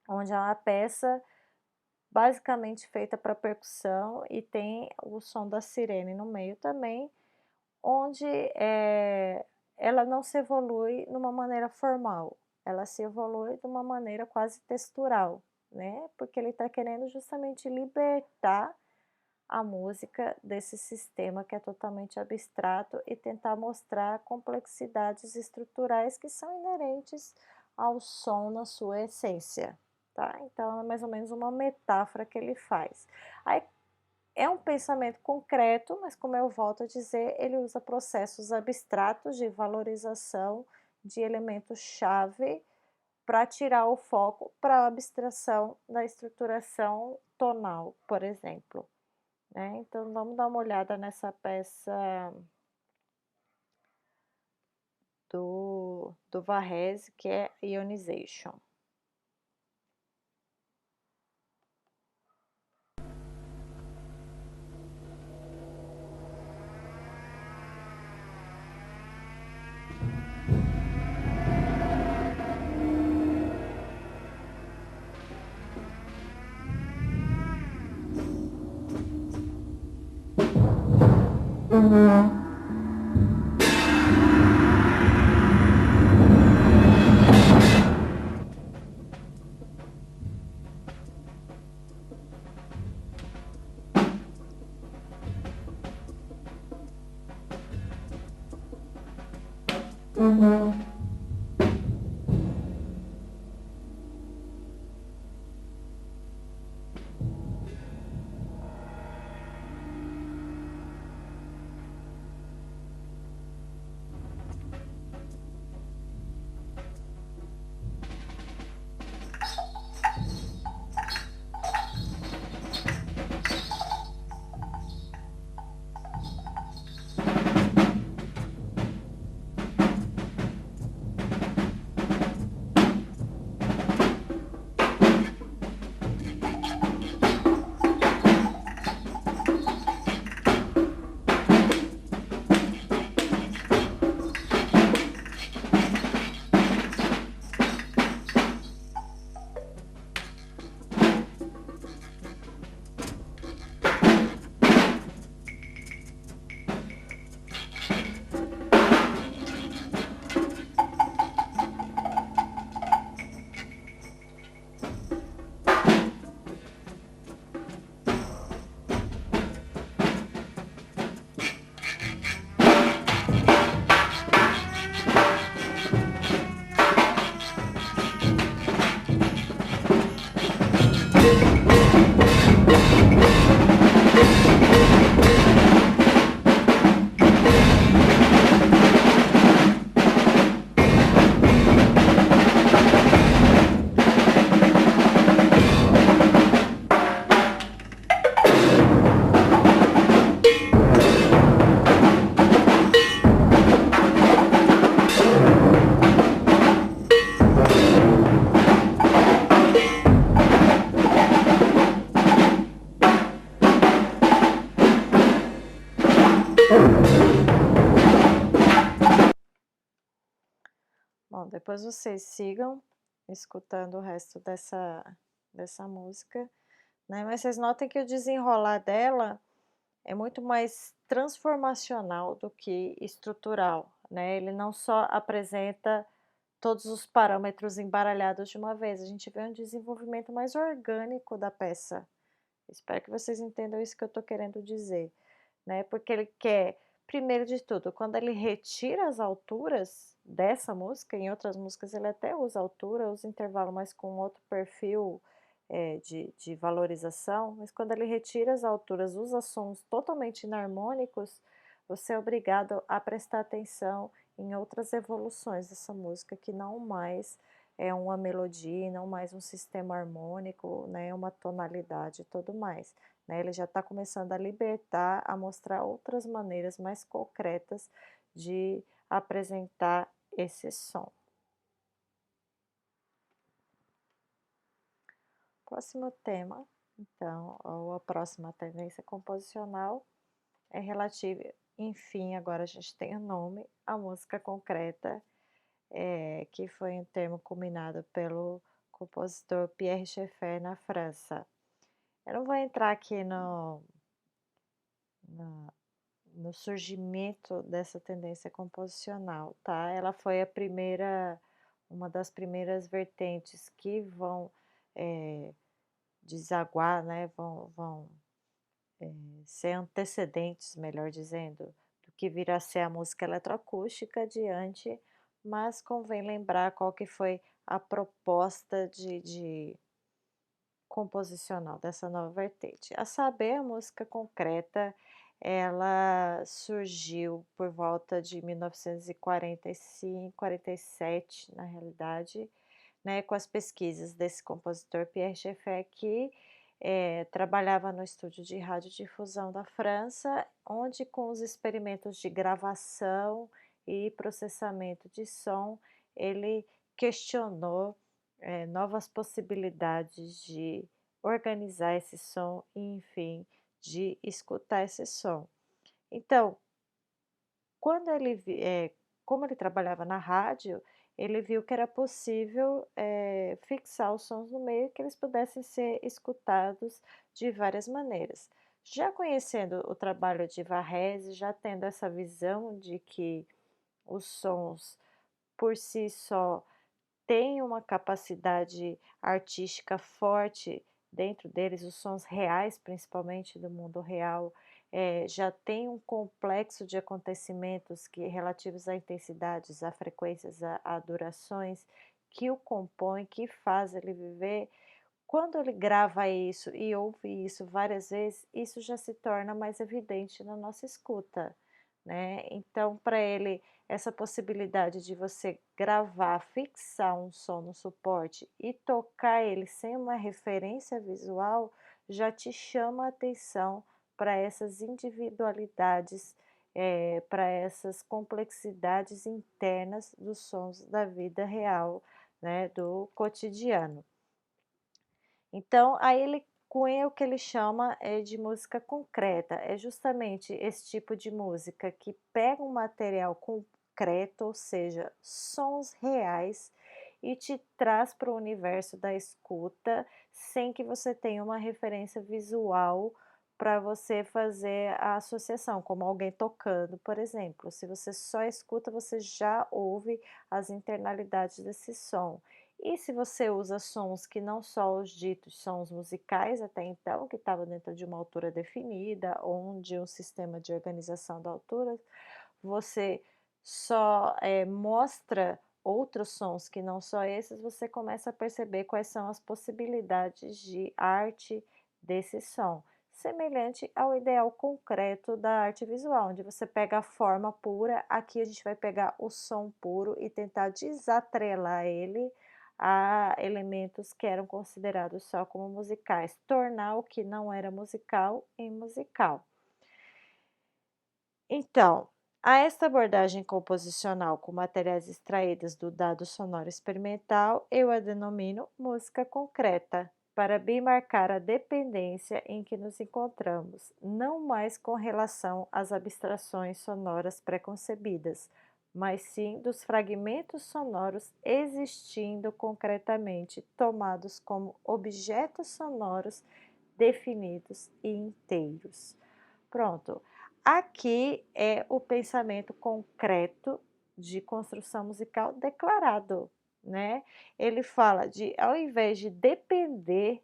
onde é uma peça basicamente feita para percussão e tem o som da sirene no meio também, onde, ela não se evolui de uma maneira formal, ela se evolui de uma maneira quase textural, né, porque ele está querendo justamente libertar a música desse sistema que é totalmente abstrato e tentar mostrar complexidades estruturais que são inerentes ao som na sua essência, tá. Então é mais ou menos uma metáfora que ele faz. Aí é um pensamento concreto, mas como eu volto a dizer, ele usa processos abstratos de valorização de elementos-chave para tirar o foco para a abstração da estruturação tonal, por exemplo, né. Então vamos dar uma olhada nessa peça do Varese, que é Ionization. Bom, depois vocês sigam escutando o resto dessa música, né, mas vocês notem que o desenrolar dela é muito mais transformacional do que estrutural, né, ele não só apresenta todos os parâmetros embaralhados de uma vez, a gente vê um desenvolvimento mais orgânico da peça. Espero que vocês entendam isso que eu estou querendo dizer, né, porque ele quer, primeiro de tudo, quando ele retira as alturas dessa música, em outras músicas ele até usa altura, usa intervalo, mas com outro perfil, de valorização, mas quando ele retira as alturas, usa sons totalmente inarmônicos, você é obrigado a prestar atenção em outras evoluções dessa música, que não mais é uma melodia, não mais um sistema harmônico, né, uma tonalidade e tudo mais, né, ele já está começando a libertar, a mostrar outras maneiras mais concretas de apresentar esse som. Próximo tema, então, ou a próxima tendência composicional é relativa, enfim, agora a gente tem o nome, a música concreta, que foi um termo culminado pelo compositor Pierre Schaeffer na França. Eu não vou entrar aqui na no surgimento dessa tendência composicional, tá? Ela foi a primeira, uma das primeiras vertentes que vão, desaguar, né, vão ser antecedentes, melhor dizendo, do que virá a ser a música eletroacústica adiante, mas convém lembrar qual que foi a proposta de composicional dessa nova vertente. A saber, a música concreta, ela surgiu por volta de 1945, 47, na realidade, né, com as pesquisas desse compositor Pierre Schaeffer, que trabalhava no estúdio de radiodifusão da França, onde com os experimentos de gravação e processamento de som, ele questionou novas possibilidades de organizar esse som e, enfim, de escutar esse som. Então, quando como ele trabalhava na rádio, ele viu que era possível, fixar os sons no meio, que eles pudessem ser escutados de várias maneiras. Já conhecendo o trabalho de Varese, já tendo essa visão de que os sons por si só têm uma capacidade artística forte dentro deles, os sons reais, principalmente do mundo real, já tem um complexo de acontecimentos que relativos a intensidades, a frequências, a durações, que o compõem, que faz ele viver. Quando ele grava isso e ouve isso várias vezes, isso já se torna mais evidente na nossa escuta, né. Então, para ele, essa possibilidade de você gravar, fixar um som no suporte e tocar ele sem uma referência visual, já te chama a atenção para essas individualidades, para essas complexidades internas dos sons da vida real, né, do cotidiano. Então, aí ele cunha o que ele chama, de música concreta, é justamente esse tipo de música que pega um material concreto, ou seja, sons reais, e te traz para o universo da escuta, sem que você tenha uma referência visual para você fazer a associação, como alguém tocando, por exemplo. Se você só escuta, você já ouve as internalidades desse som. E se você usa sons que não só os ditos sons musicais até então, que estava dentro de uma altura definida, ou de um sistema de organização da altura, você só, mostra outros sons que não só esses, você começa a perceber quais são as possibilidades de arte desse som. Semelhante ao ideal concreto da arte visual, onde você pega a forma pura, aqui a gente vai pegar o som puro e tentar desatrelar ele a elementos que eram considerados só como musicais, tornar o que não era musical em musical. Então, a esta abordagem composicional com materiais extraídos do dado sonoro experimental, eu a denomino música concreta, para bem marcar a dependência em que nos encontramos, não mais com relação às abstrações sonoras preconcebidas, mas sim dos fragmentos sonoros existindo concretamente, tomados como objetos sonoros definidos e inteiros. Pronto. Aqui é o pensamento concreto de construção musical declarado, né? Ele fala de, ao invés de depender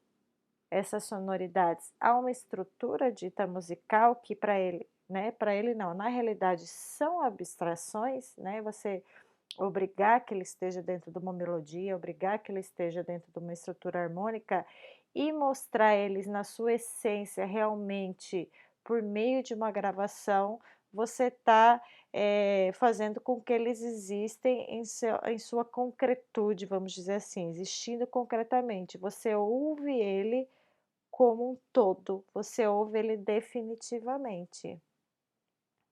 essas sonoridades a uma estrutura dita musical que para ele, né, para ele não, na realidade são abstrações, né? Você obrigar que ele esteja dentro de uma melodia, obrigar que ele esteja dentro de uma estrutura harmônica e mostrar eles na sua essência realmente por meio de uma gravação, você está fazendo com que eles existem em sua concretude, vamos dizer assim, existindo concretamente. Você ouve ele como um todo, você ouve ele definitivamente.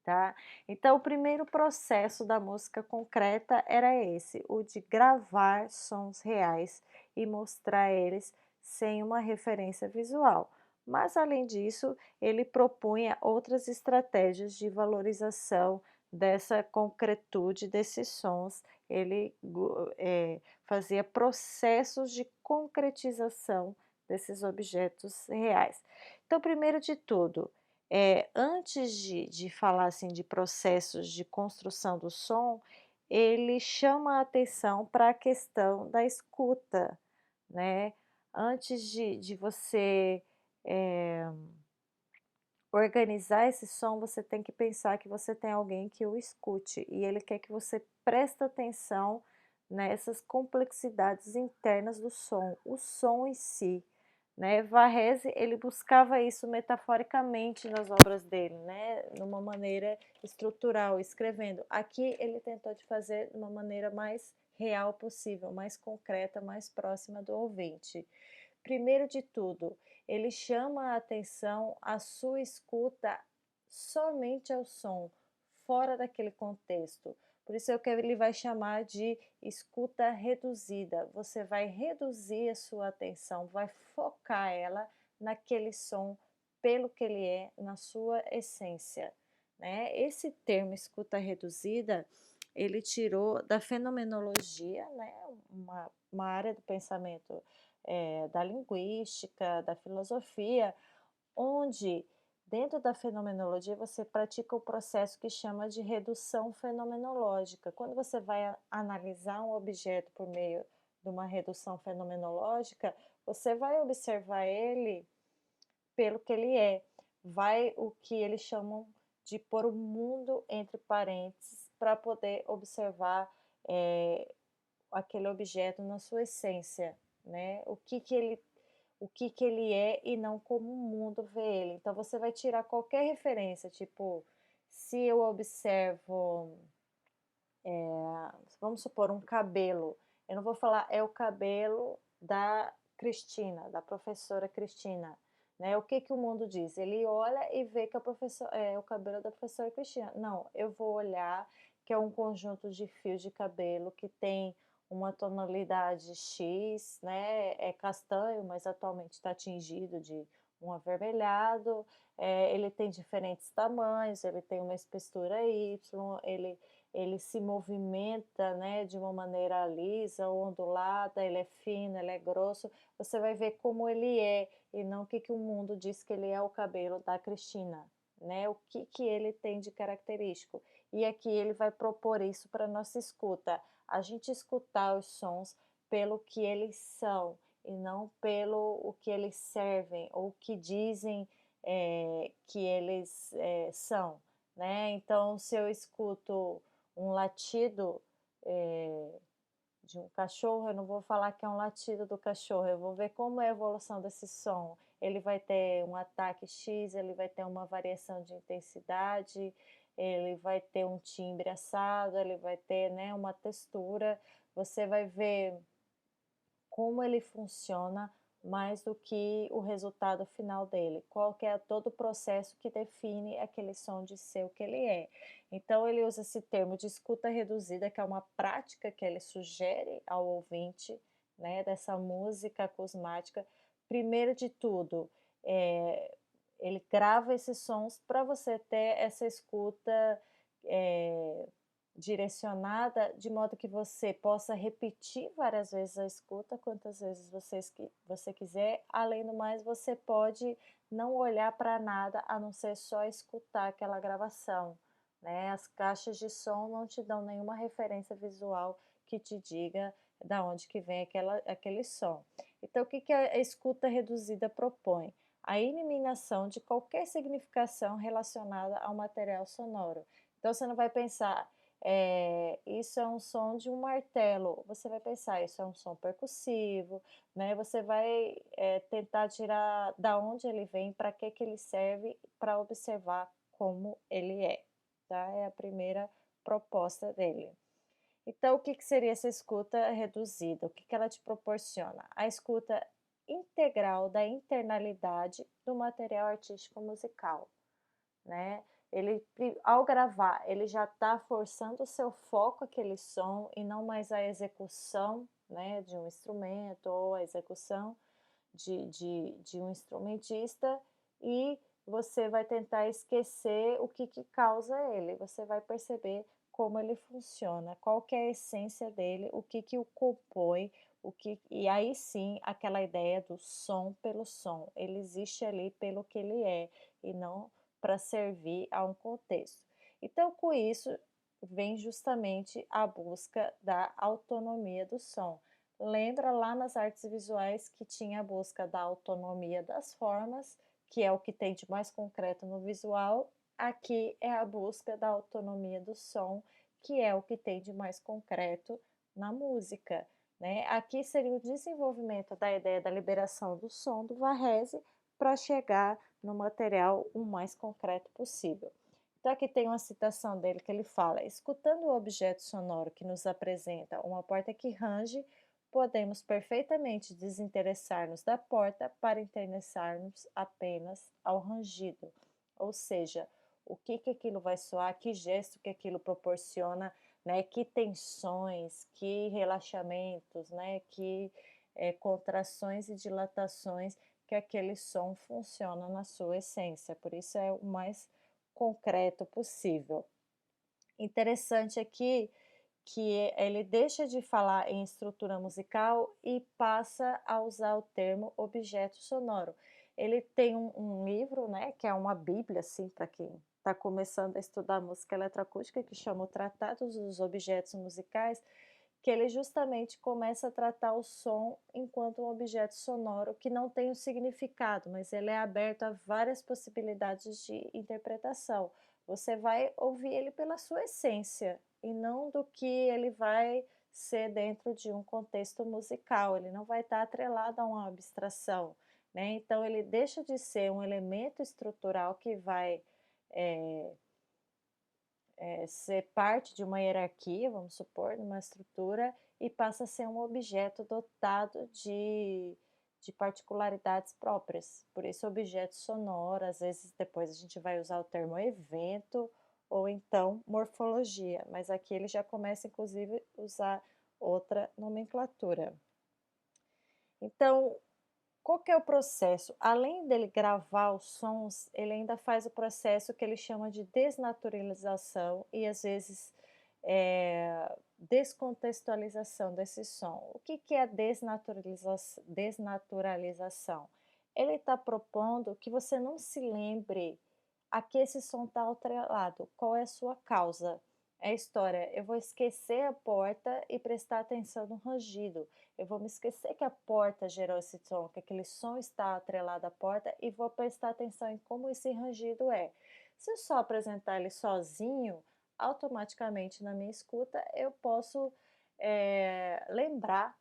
Tá? Então, o primeiro processo da música concreta era esse, o de gravar sons reais e mostrar eles sem uma referência visual. Mas, além disso, ele propunha outras estratégias de valorização dessa concretude desses sons. Ele fazia processos de concretização desses objetos reais. Então, primeiro de tudo, antes de falar, assim, de processos de construção do som, ele chama a atenção para a questão da escuta, né. Antes de você, eh, organizar esse som, você tem que pensar que você tem alguém que o escute, e ele quer que você preste atenção nessas complexidades internas do som, o som em si, né. Varese, ele buscava isso metaforicamente nas obras dele, né, numa maneira estrutural, escrevendo. Aqui ele tentou de fazer de uma maneira mais real possível, mais concreta, mais próxima do ouvinte. Primeiro de tudo, ele chama a atenção a sua escuta somente ao som, fora daquele contexto. Por isso é o que ele vai chamar de escuta reduzida. Você vai reduzir a sua atenção, vai focar ela naquele som pelo que ele é, na sua essência, né? Esse termo escuta reduzida, ele tirou da fenomenologia, né? Uma área do pensamento da linguística, da filosofia, onde dentro da fenomenologia você pratica o processo que chama de redução fenomenológica. Quando você vai analisar um objeto por meio de uma redução fenomenológica, você vai observar ele pelo que ele é, vai o que eles chamam de pôr o mundo entre parênteses para poder observar aquele objeto na sua essência, né? O que ele é e não como o mundo vê ele. Então você vai tirar qualquer referência, tipo, se eu observo, vamos supor, um cabelo, eu não vou falar é o cabelo da Cristina, da professora Cristina, né? O que que o mundo diz? Ele olha e vê que é o cabelo da professora Cristina. Não, eu vou olhar que é um conjunto de fios de cabelo que tem uma tonalidade X, né? É castanho, mas atualmente está tingido de um avermelhado. Ele tem diferentes tamanhos, ele tem uma espessura Y, ele se movimenta, né, de uma maneira lisa ou ondulada, ele é fino, ele é grosso. Você vai ver como ele é e não o que o mundo diz que ele é o cabelo da Cristina, né? O que ele tem de característico. E aqui ele vai propor isso para nossa escuta, a gente escutar os sons pelo que eles são e não pelo o que eles servem ou o que dizem que eles são, né? Então, se eu escuto um latido de um cachorro, eu não vou falar que é um latido do cachorro, eu vou ver como é a evolução desse som. Ele vai ter um ataque X, ele vai ter uma variação de intensidade, ele vai ter um timbre assado, ele vai ter, né, uma textura. Você vai ver como ele funciona mais do que o resultado final dele, qual que é todo o processo que define aquele som de ser o que ele é. Então ele usa esse termo de escuta reduzida, que é uma prática que ele sugere ao ouvinte, né, dessa música acusmática, primeiro de tudo, ele grava esses sons para você ter essa escuta, eh, direcionada, de modo que você possa repetir várias vezes a escuta, quantas vezes você quiser. Além do mais, você pode não olhar para nada, a não ser só escutar aquela gravação, né. As caixas de som não te dão nenhuma referência visual que te diga da onde que vem aquele som. Então, o que que a escuta reduzida propõe? A eliminação de qualquer significação relacionada ao material sonoro. Então, você não vai pensar, isso é um som de um martelo, você vai pensar, isso é um som percussivo, né? Você vai, tentar tirar da onde ele vem, para que ele serve, para observar como ele é, tá? É a primeira proposta dele. Então, o que que seria essa escuta reduzida? O que que ela te proporciona? A escuta integral da internalidade do material artístico musical, né? Ao gravar, ele já está forçando o seu foco aquele som e não mais a execução, né, de um instrumento ou a execução de um instrumentista, e você vai tentar esquecer o que que causa ele, você vai perceber como ele funciona, qual que é a essência dele, o que que o compõe, e aí sim aquela ideia do som pelo som, ele existe ali pelo que ele é e não para servir a um contexto. Então, com isso vem justamente a busca da autonomia do som. Lembra lá nas artes visuais que tinha a busca da autonomia das formas, que é o que tem de mais concreto no visual. Aqui é a busca da autonomia do som, que é o que tem de mais concreto na música, né? Aqui seria o desenvolvimento da ideia da liberação do som do Varese para chegar no material o mais concreto possível. Então, aqui tem uma citação dele que ele fala: escutando o objeto sonoro que nos apresenta uma porta que range, podemos perfeitamente desinteressar-nos da porta para interessar-nos apenas ao rangido, ou seja, o que que aquilo vai soar, que gesto que aquilo proporciona, né, que tensões, que relaxamentos, né, que contrações e dilatações que aquele som funciona na sua essência, por isso é o mais concreto possível. Interessante aqui que ele deixa de falar em estrutura musical e passa a usar o termo objeto sonoro. Ele tem um livro, né, que é uma bíblia, assim, para quem está começando a estudar música eletroacústica, que chama o Tratado dos Objetos Musicais, que ele justamente começa a tratar o som enquanto um objeto sonoro que não tem um significado, mas ele é aberto a várias possibilidades de interpretação. Você vai ouvir ele pela sua essência e não do que ele vai ser dentro de um contexto musical, ele não vai estar atrelado a uma abstração, né? Então ele deixa de ser um elemento estrutural que vai eh, ser parte de uma hierarquia, vamos supor, numa estrutura, e passa a ser um objeto dotado de particularidades próprias. Por isso, objeto sonoro, às vezes depois a gente vai usar o termo evento ou então morfologia, mas aqui ele já começa, inclusive, a usar outra nomenclatura. Então, qual que é o processo? Além dele gravar os sons, ele ainda faz o processo que ele chama de desnaturalização e às vezes descontextualização desse som. O que que é a desnaturalização? Ele está propondo que você não se lembre a que esse som está atrelado, qual é a sua causa. É a história, eu vou esquecer a porta e prestar atenção no rangido. Eu vou me esquecer que a porta gerou esse som, que aquele som está atrelado à porta e vou prestar atenção em como esse rangido é. Se eu só apresentar ele sozinho, automaticamente na minha escuta eu posso lembrar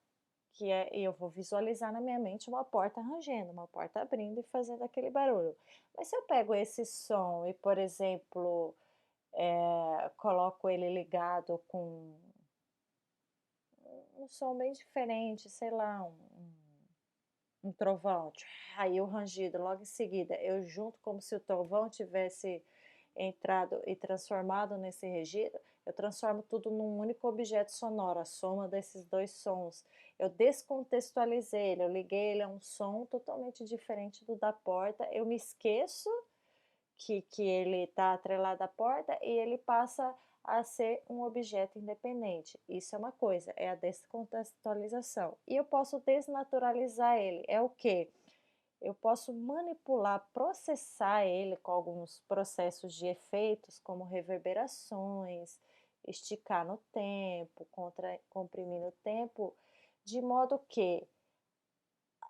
e eu vou visualizar na minha mente uma porta rangendo, uma porta abrindo e fazendo aquele barulho. Mas se eu pego esse som e, por exemplo, coloco ele ligado com um som bem diferente, sei lá, um trovão, aí o rangido logo em seguida, eu junto como se o trovão tivesse entrado e transformado nesse rangido, eu transformo tudo num único objeto sonoro, a soma desses dois sons. Eu descontextualizei ele, eu liguei ele a um som totalmente diferente do da porta, eu me esqueço que ele está atrelado à porta e ele passa a ser um objeto independente. Isso é uma coisa, é a descontextualização. E eu posso desnaturalizar ele, é o quê? Eu posso manipular, processar ele com alguns processos de efeitos, como reverberações, esticar no tempo, comprimir no tempo, de modo que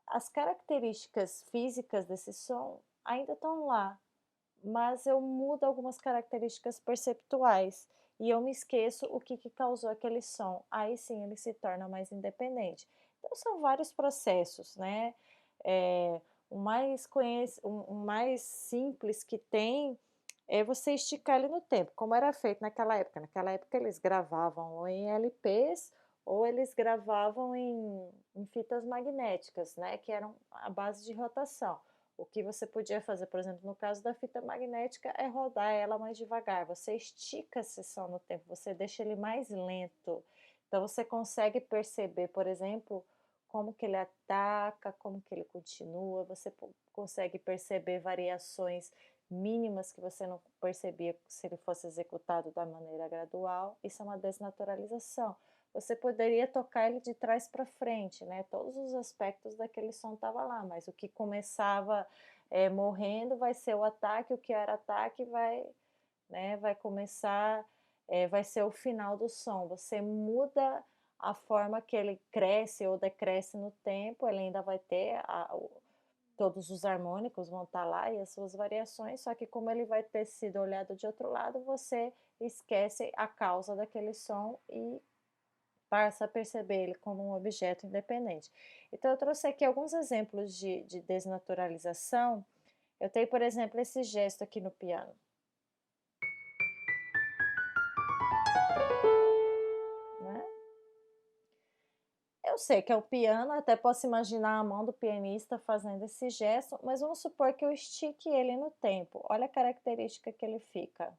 as características físicas desse som ainda estão lá, mas eu mudo algumas características perceptuais e eu me esqueço o que causou aquele som. Aí sim ele se torna mais independente. Então são vários processos, né? É, o mais simples que tem é você esticar ele no tempo, como era feito naquela época. Naquela época eles gravavam ou em LPs ou eles gravavam em fitas magnéticas, né? Que eram a base de rotação. O que você podia fazer, por exemplo, no caso da fita magnética, é rodar ela mais devagar. Você estica a sessão no tempo, você deixa ele mais lento. Então você consegue perceber, por exemplo, como que ele ataca, como que ele continua. Você consegue perceber variações mínimas que você não percebia se ele fosse executado da maneira gradual. Isso é uma desnaturalização. Você poderia tocar ele de trás para frente, né? Todos os aspectos daquele som estavam lá, mas o que começava morrendo vai ser o ataque, o que era ataque vai, né, vai começar, vai ser o final do som. Você muda a forma que ele cresce ou decresce no tempo, ele ainda vai ter todos os harmônicos vão estar lá e as suas variações, só que como ele vai ter sido olhado de outro lado, você esquece a causa daquele som e passa a perceber ele como um objeto independente. Então, eu trouxe aqui alguns exemplos de desnaturalização. Eu tenho, por exemplo, esse gesto aqui no piano. Né? Eu sei que é o piano, até posso imaginar a mão do pianista fazendo esse gesto, mas vamos supor que eu estique ele no tempo. Olha a característica que ele fica.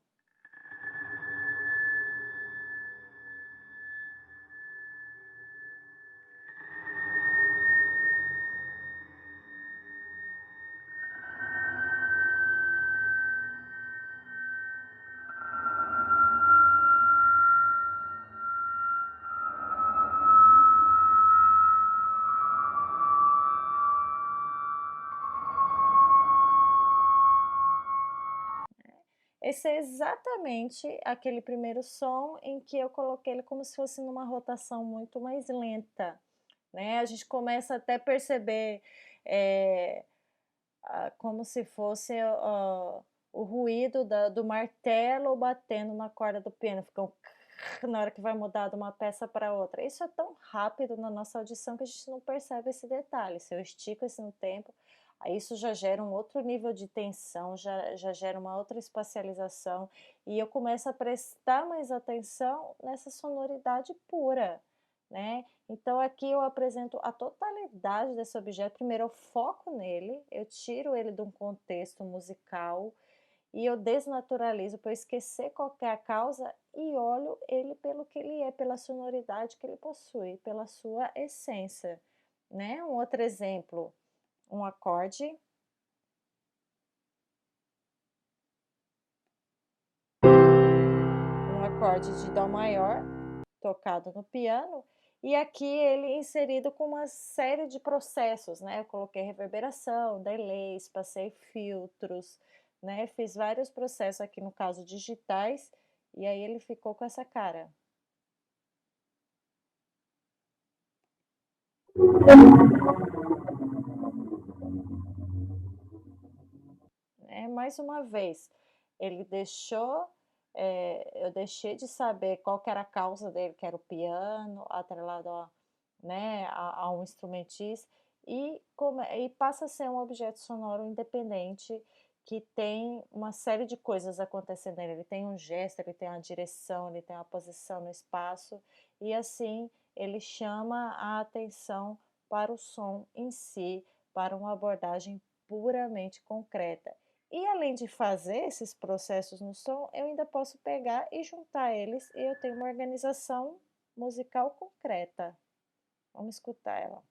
Esse é exatamente aquele primeiro som em que eu coloquei ele como se fosse numa rotação muito mais lenta, né? A gente começa até a perceber como se fosse o ruído do martelo batendo na corda do piano, fica na hora que vai mudar de uma peça para outra. Isso é tão rápido na nossa audição que a gente não percebe esse detalhe. Se eu estico isso no tempo, aí isso já gera um outro nível de tensão, já gera uma outra espacialização, e eu começo a prestar mais atenção nessa sonoridade pura, né? Então aqui eu apresento a totalidade desse objeto. Primeiro eu foco nele, eu tiro ele de um contexto musical e eu desnaturalizo para eu esquecer qual que é a causa e olho ele pelo que ele é, pela sonoridade que ele possui, pela sua essência, né? Um outro exemplo, um acorde. Um acorde de dó maior, tocado no piano, e aqui ele inserido com uma série de processos, né? Eu coloquei reverberação, delays, passei filtros, né? Fiz vários processos aqui, no caso digitais, e aí ele ficou com essa cara. Mais uma vez, ele deixou, eu deixei de saber qual que era a causa dele, que era o piano, atrelado né, a um instrumentista, e passa a ser um objeto sonoro independente que tem uma série de coisas acontecendo nele. Ele tem um gesto, ele tem uma direção, ele tem uma posição no espaço, e assim ele chama a atenção para o som em si, para uma abordagem puramente concreta. E além de fazer esses processos no som, eu ainda posso pegar e juntar eles e eu tenho uma organização musical concreta. Vamos escutar ela.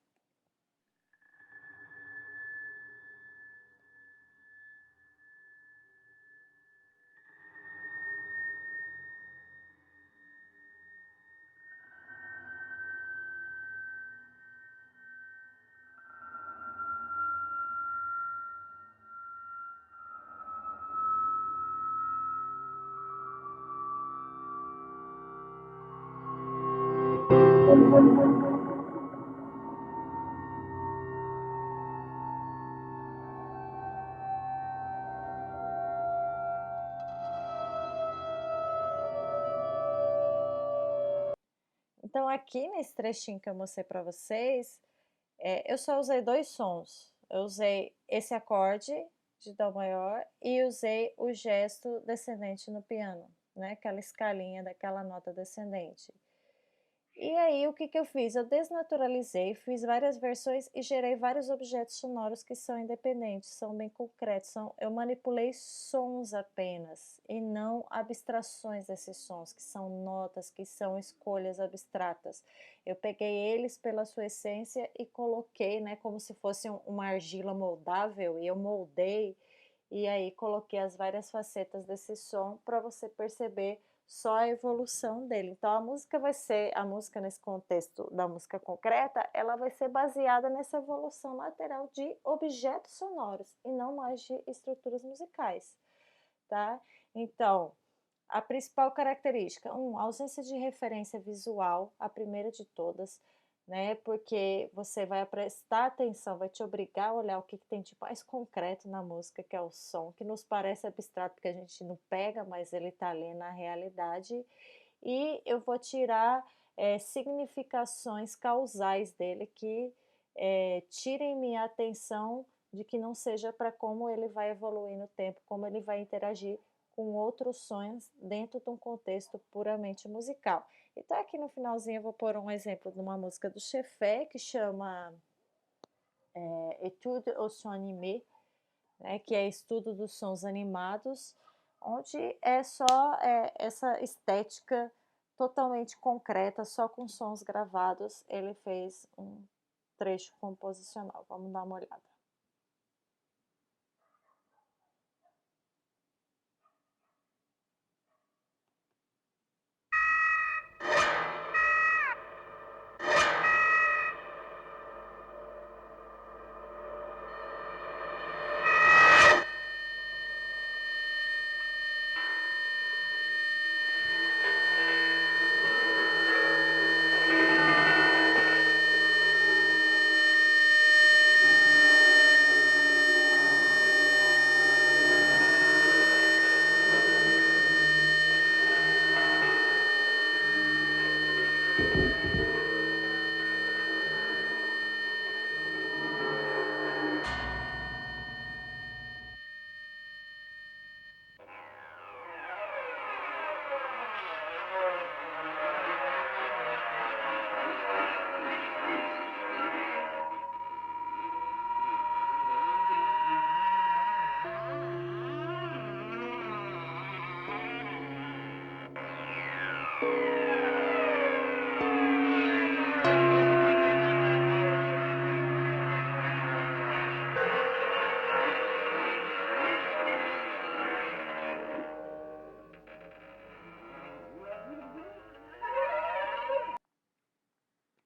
Então, aqui nesse trechinho que eu mostrei para vocês, eu só usei dois sons. Eu usei esse acorde de Dó maior e usei o gesto descendente no piano, né? Aquela escalinha daquela nota descendente. E aí, o que que eu fiz? Eu desnaturalizei, fiz várias versões e gerei vários objetos sonoros que são independentes, são bem concretos. Eu manipulei sons apenas e não abstrações desses sons, que são notas, que são escolhas abstratas. Eu peguei eles pela sua essência e coloquei, né, como se fosse uma argila moldável, e eu moldei e aí coloquei as várias facetas desse som para você perceber só a evolução dele. Então a música nesse contexto da música concreta, ela vai ser baseada nessa evolução lateral de objetos sonoros e não mais de estruturas musicais, tá? Então, a principal característica, a ausência de referência visual, a primeira de todas, né? Porque você vai prestar atenção, vai te obrigar a olhar o que tem de mais concreto na música, que é o som, que nos parece abstrato porque a gente não pega, mas ele está ali na realidade. E eu vou tirar significações causais dele que tirem minha atenção de que não seja para como ele vai evoluir no tempo, como ele vai interagir com outros sons dentro de um contexto puramente musical. Então aqui no finalzinho eu vou pôr um exemplo de uma música do Chefé que chama Etude au son animé, né, que é estudo dos sons animados, onde é só essa estética totalmente concreta, só com sons gravados, ele fez um trecho composicional. Vamos dar uma olhada.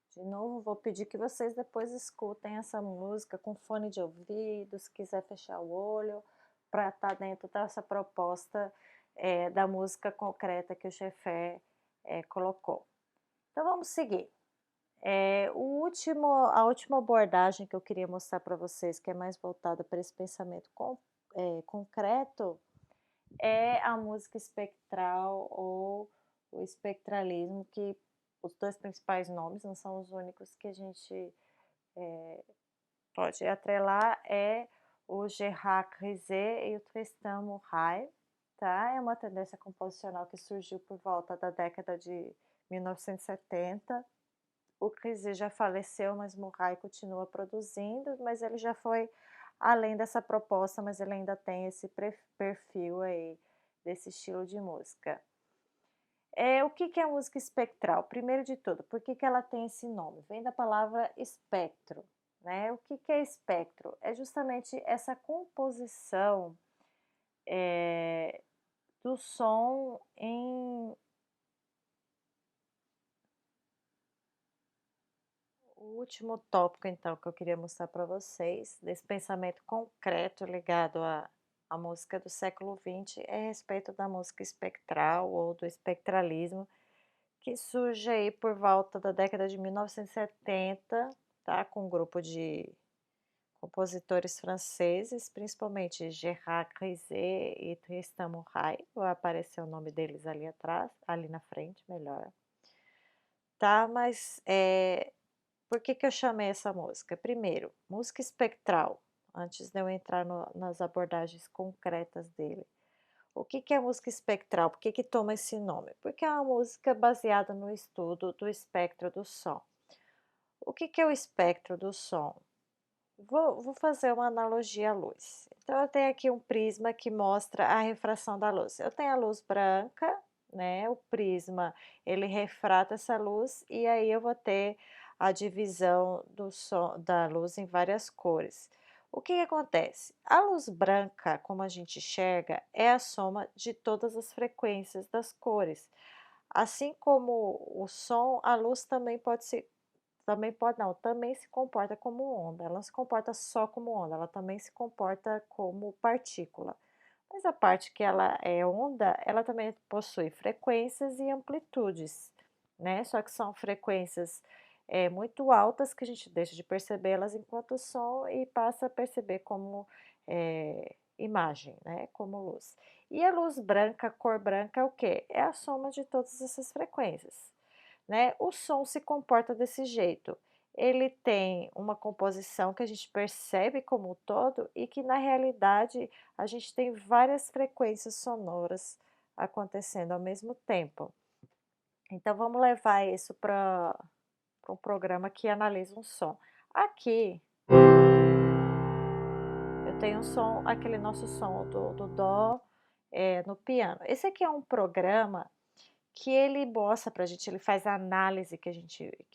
De novo, vou pedir que vocês depois escutem essa música com fone de ouvido, se quiser fechar o olho, para estar dentro dessa proposta da música concreta que o Chefé colocou. Então vamos seguir. A última abordagem que eu queria mostrar para vocês, que é mais voltada para esse pensamento concreto, é a música espectral ou o espectralismo, que os dois principais nomes, não são os únicos que a gente pode atrelar, é o Gerard Grisé e o Tristan Murray, tá? É uma tendência composicional que surgiu por volta da década de 1970. O Grisé já faleceu, mas Murray continua produzindo, mas ele já foi além dessa proposta, mas ele ainda tem esse perfil aí, desse estilo de música. O que que é música espectral? Primeiro de tudo, por que que ela tem esse nome? Vem da palavra espectro, né. O que que é espectro? É justamente essa composição, eh, do som em o último tópico então que eu queria mostrar para vocês, desse pensamento concreto ligado à música do século XX, é a respeito da música espectral ou do espectralismo, que surge aí por volta da década de 1970, tá, com um grupo de compositores franceses, principalmente Gerard Griset e Tristan Murail, vai aparecer o nome deles ali atrás, ali na frente, melhor. Tá, mas, por que que eu chamei essa música? Primeiro, música espectral, antes de eu entrar nas abordagens concretas dele. O que que é música espectral? Por que que toma esse nome? Porque é uma música baseada no estudo do espectro do som. O que que é o espectro do som? Vou fazer uma analogia à luz. Então eu tenho aqui um prisma que mostra a refração da luz. Eu tenho a luz branca, né, o prisma ele refrata essa luz e aí eu vou ter a divisão do som da luz em várias cores. O que que acontece? A luz branca, como a gente enxerga, é a soma de todas as frequências das cores. Assim como o som, a luz também se comporta como onda, ela não se comporta só como onda, ela também se comporta como partícula. Mas a parte que ela é onda, ela também possui frequências e amplitudes, né, só que são frequências, muito altas que a gente deixa de percebê-las enquanto som e passa a perceber como, imagem, né, como luz. E a luz branca, a cor branca é o quê? É a soma de todas essas frequências. Né, o som se comporta desse jeito. Ele tem uma composição que a gente percebe como um todo e que na realidade a gente tem várias frequências sonoras acontecendo ao mesmo tempo. Então vamos levar isso para um programa que analisa um som. Aqui eu tenho um som, aquele nosso som do dó, no piano. Esse aqui é um programa que ele mostra para a gente, ele faz a análise que a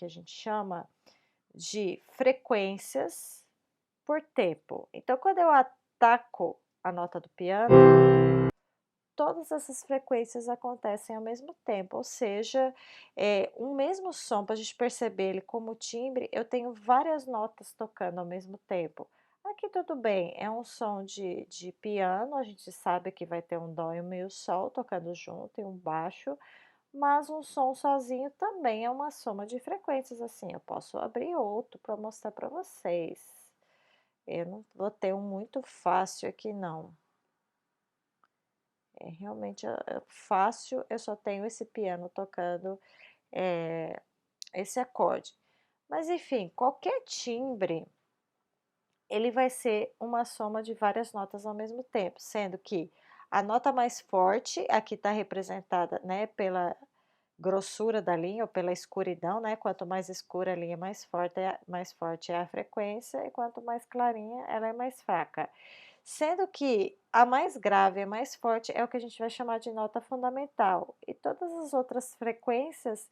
gente chama de frequências por tempo. Então, quando eu ataco a nota do piano, todas essas frequências acontecem ao mesmo tempo, ou seja, um mesmo som, para a gente perceber ele como timbre, eu tenho várias notas tocando ao mesmo tempo. Aqui tudo bem, é um som de piano, a gente sabe que vai ter um dó e um mi e o sol tocando junto e um baixo, mas um som sozinho também é uma soma de frequências, assim, eu posso abrir outro para mostrar para vocês. Eu não vou ter um muito fácil aqui não. Realmente fácil, eu só tenho esse piano tocando, esse acorde. Mas enfim, qualquer timbre, ele vai ser uma soma de várias notas ao mesmo tempo, sendo que a nota mais forte, aqui está representada, né, pela grossura da linha ou pela escuridão, né, quanto mais escura a linha, mais forte é a frequência, e quanto mais clarinha, ela é mais fraca. Sendo que a mais grave, a mais forte, é o que a gente vai chamar de nota fundamental, e todas as outras frequências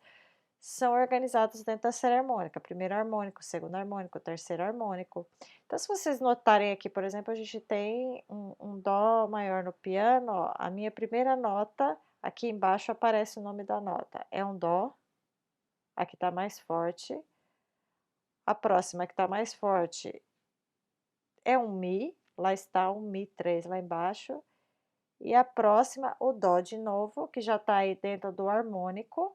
são organizadas dentro da série harmônica, primeiro harmônico, segundo harmônico, terceiro harmônico. Então se vocês notarem aqui, por exemplo, a gente tem um dó maior no piano, ó, a minha primeira nota, aqui embaixo aparece o nome da nota, é um dó, aqui está mais forte, a próxima que está mais forte é um mi, lá está um mi 3 lá embaixo, e a próxima o dó de novo, que já está aí dentro do harmônico,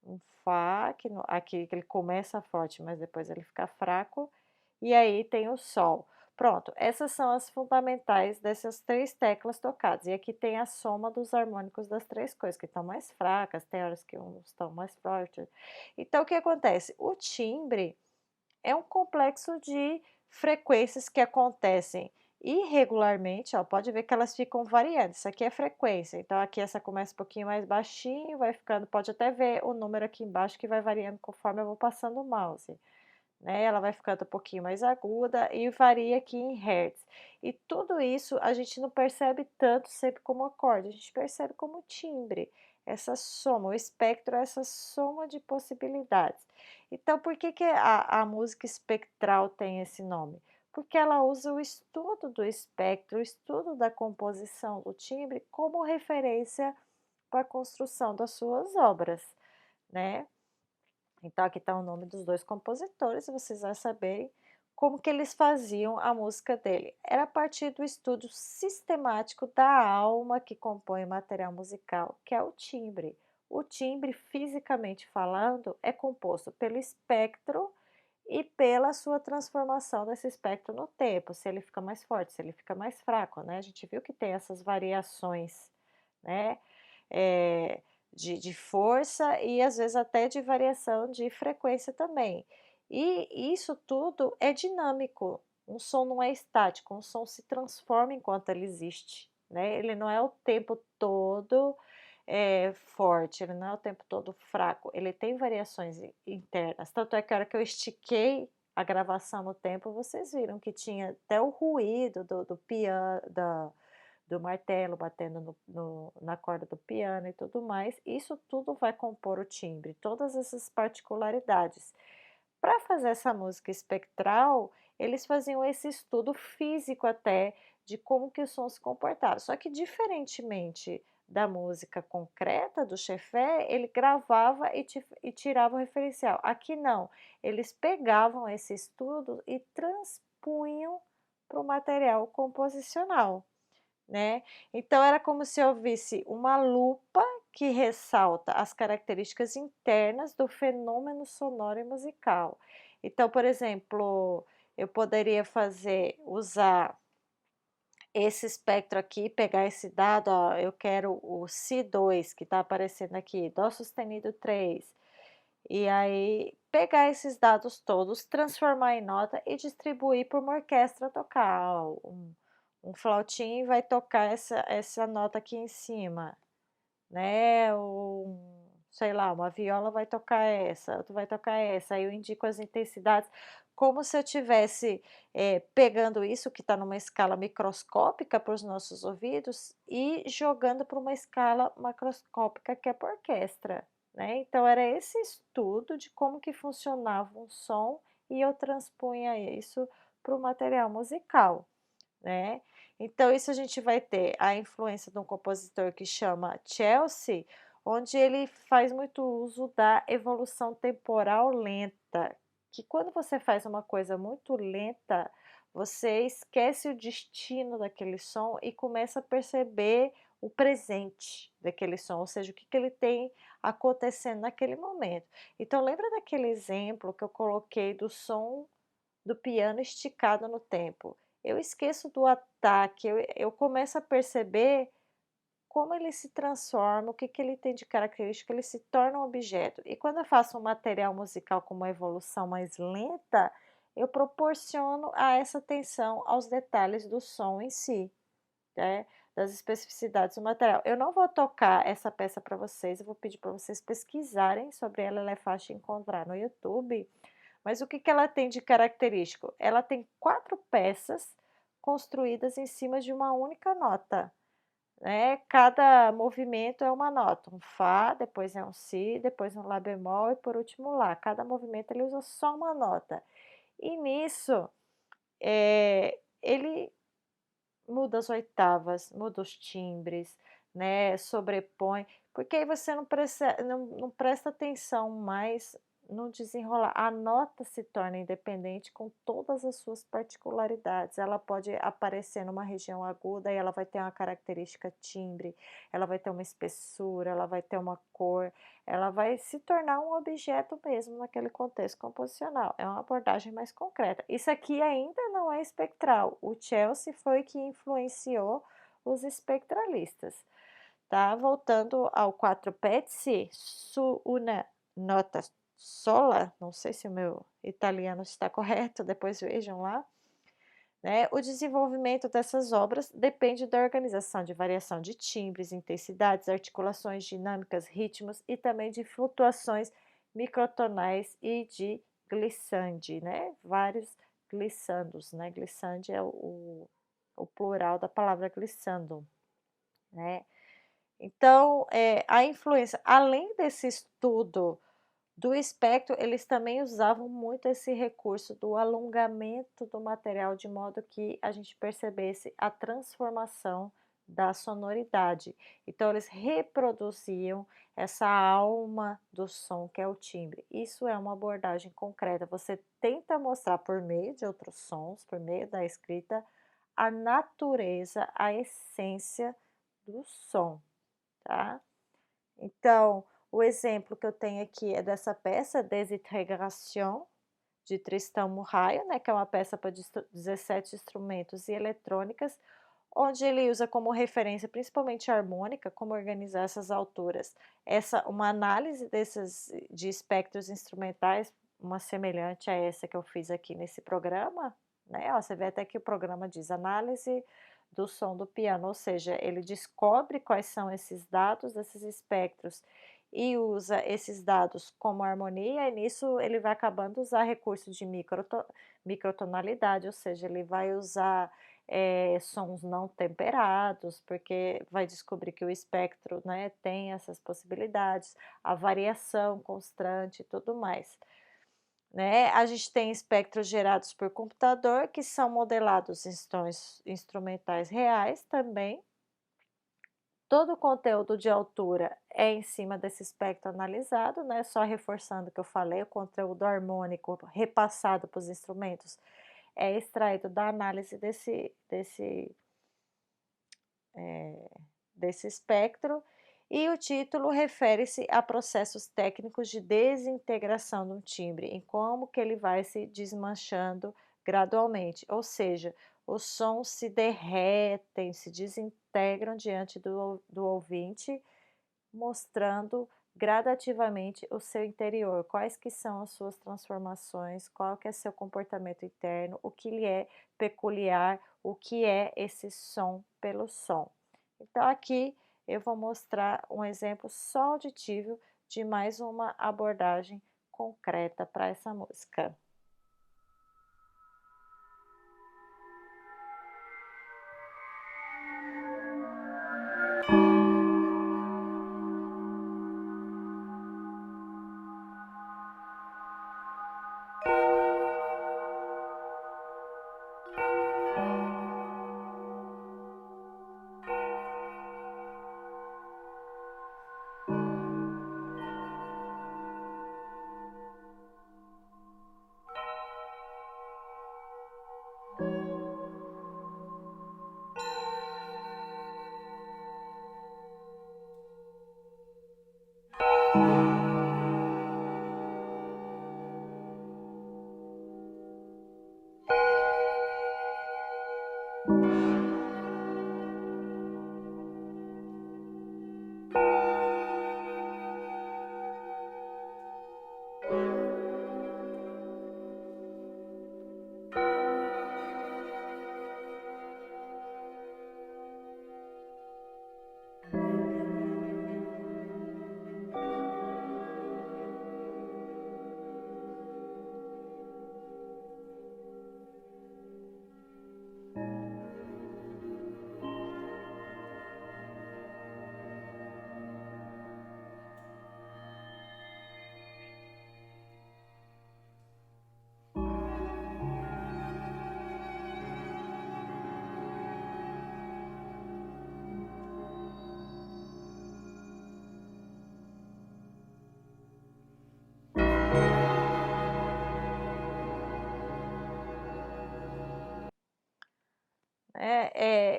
um fá, aqui que ele começa forte, mas depois ele fica fraco, e aí tem o sol. Pronto, essas são as fundamentais dessas 3 teclas tocadas, e aqui tem a soma dos harmônicos das 3 coisas, que estão mais fracas, tem horas que uns estão mais fortes. Então o que acontece? O timbre é um complexo de frequências que acontecem irregularmente, ó, pode ver que elas ficam variando, isso aqui é frequência, então aqui essa começa um pouquinho mais baixinho, vai ficando, pode até ver o número aqui embaixo que vai variando conforme eu vou passando o mouse, né, ela vai ficando um pouquinho mais aguda e varia aqui em hertz. E tudo isso a gente não percebe tanto sempre como acorde, a gente percebe como timbre, essa soma, o espectro é essa soma de possibilidades. Então por que que a música espectral tem esse nome? Porque ela usa o estudo do espectro, o estudo da composição do timbre como referência para a construção das suas obras, né. Então aqui está o nome dos 2 compositores e vocês vão saberem como que eles faziam a música dele. Era a partir do estudo sistemático da alma que compõe o material musical, que é o timbre. O timbre, fisicamente falando, é composto pelo espectro e pela sua transformação desse espectro no tempo, se ele fica mais forte, se ele fica mais fraco, né, a gente viu que tem essas variações, né, eh, de força e às vezes até de variação de frequência também. E isso tudo é dinâmico, um som não é estático, um som se transforma enquanto ele existe, né, ele não é o tempo todo forte, ele não é o tempo todo fraco, ele tem variações internas, tanto é que a hora que eu estiquei a gravação no tempo, vocês viram que tinha até o ruído do piano, do martelo batendo na corda do piano e tudo mais, isso tudo vai compor o timbre, todas essas particularidades. Para fazer essa música espectral, eles faziam esse estudo físico até, de como que o som se comportava, só que diferentemente da música concreta do Chefé, ele gravava e tirava o referencial. Aqui não, eles pegavam esse estudo e transpunham para o material composicional, né. Então era como se eu visse uma lupa que ressalta as características internas do fenômeno sonoro e musical. Então, por exemplo, eu poderia usar esse espectro aqui, pegar esse dado, ó, eu quero o Si2 que está aparecendo aqui, Dó sustenido 3, e aí pegar esses dados todos, transformar em nota e distribuir para uma orquestra tocar. Ó, um flautim vai tocar essa nota aqui em cima, né, sei lá, uma viola vai tocar essa, outro vai tocar essa, aí eu indico as intensidades, como se eu tivesse, pegando isso que está numa escala microscópica para os nossos ouvidos e jogando para uma escala macroscópica que é para orquestra, né. Então era esse estudo de como que funcionava um som e eu transpunha isso para o material musical, né. Então isso a gente vai ter a influência de um compositor que chama Chelsea, onde ele faz muito uso da evolução temporal lenta, que quando você faz uma coisa muito lenta, você esquece o destino daquele som e começa a perceber o presente daquele som, ou seja, o que que ele tem acontecendo naquele momento. Então lembra daquele exemplo que eu coloquei do som do piano esticado no tempo. Eu esqueço do ataque, eu começo a perceber como ele se transforma, o que que ele tem de característica, ele se torna um objeto. E quando eu faço um material musical com uma evolução mais lenta, eu proporciono a essa atenção aos detalhes do som em si, né, das especificidades do material. Eu não vou tocar essa peça para vocês, eu vou pedir para vocês pesquisarem sobre ela é fácil de encontrar no YouTube, mas o que que ela tem de característico? Ela tem 4 peças construídas em cima de uma única nota, né, cada movimento é uma nota, um Fá, depois é um Si, depois um Lá bemol e por último Lá, cada movimento ele usa só uma nota. E nisso, ele muda as oitavas, muda os timbres, né, sobrepõe, porque aí você não presta atenção mais no desenrolar. A nota se torna independente com todas as suas particularidades. Ela pode aparecer numa região aguda e ela vai ter uma característica timbre, ela vai ter uma espessura, ela vai ter uma cor, ela vai se tornar um objeto mesmo naquele contexto composicional. É uma abordagem mais concreta. Isso aqui ainda não é espectral. O Chelsea foi que influenciou os espectralistas, tá? Voltando ao 4 pezzi su una nota sola, não sei se o meu italiano está correto, depois vejam lá, né? O desenvolvimento dessas obras depende da organização de variação de timbres, intensidades, articulações dinâmicas, ritmos e também de flutuações microtonais e de glissandi, né, vários glissandos, né, glissandi é o plural da palavra glissando, né. Então, a influência além desse estudo do espectro, eles também usavam muito esse recurso do alongamento do material, de modo que a gente percebesse a transformação da sonoridade. Então, eles reproduziam essa alma do som, que é o timbre. Isso é uma abordagem concreta. Você tenta mostrar por meio de outros sons, por meio da escrita, a natureza, a essência do som, tá? Então, o exemplo que eu tenho aqui é dessa peça Desintegration, de Tristan Murray, né, que é uma peça para 17 instrumentos e eletrônicas, onde ele usa como referência principalmente a harmônica, como organizar essas alturas. Uma análise desses de espectros instrumentais, uma semelhante a essa que eu fiz aqui nesse programa, né, ó, você vê até que o programa diz análise do som do piano, ou seja, ele descobre quais são esses dados desses espectros e usa esses dados como harmonia, e nisso ele vai acabando usar recursos de microtonalidade, ou seja, ele vai usar sons não temperados, porque vai descobrir que o espectro, né, tem essas possibilidades, a variação constante e tudo mais, né. A gente tem espectros gerados por computador, que são modelados em sons instrumentais reais também. Todo o conteúdo de altura é em cima desse espectro analisado, né, só reforçando o que eu falei, o conteúdo harmônico repassado para os instrumentos é extraído da análise desse espectro, e o título refere-se a processos técnicos de desintegração de um timbre, em como que ele vai se desmanchando gradualmente, ou seja, os sons se derretem, se desintegram diante do ouvinte, mostrando gradativamente o seu interior, quais que são as suas transformações, qual que é seu comportamento interno, o que lhe é peculiar, o que é esse som pelo som. Então aqui eu vou mostrar um exemplo só auditivo de mais uma abordagem concreta para essa música.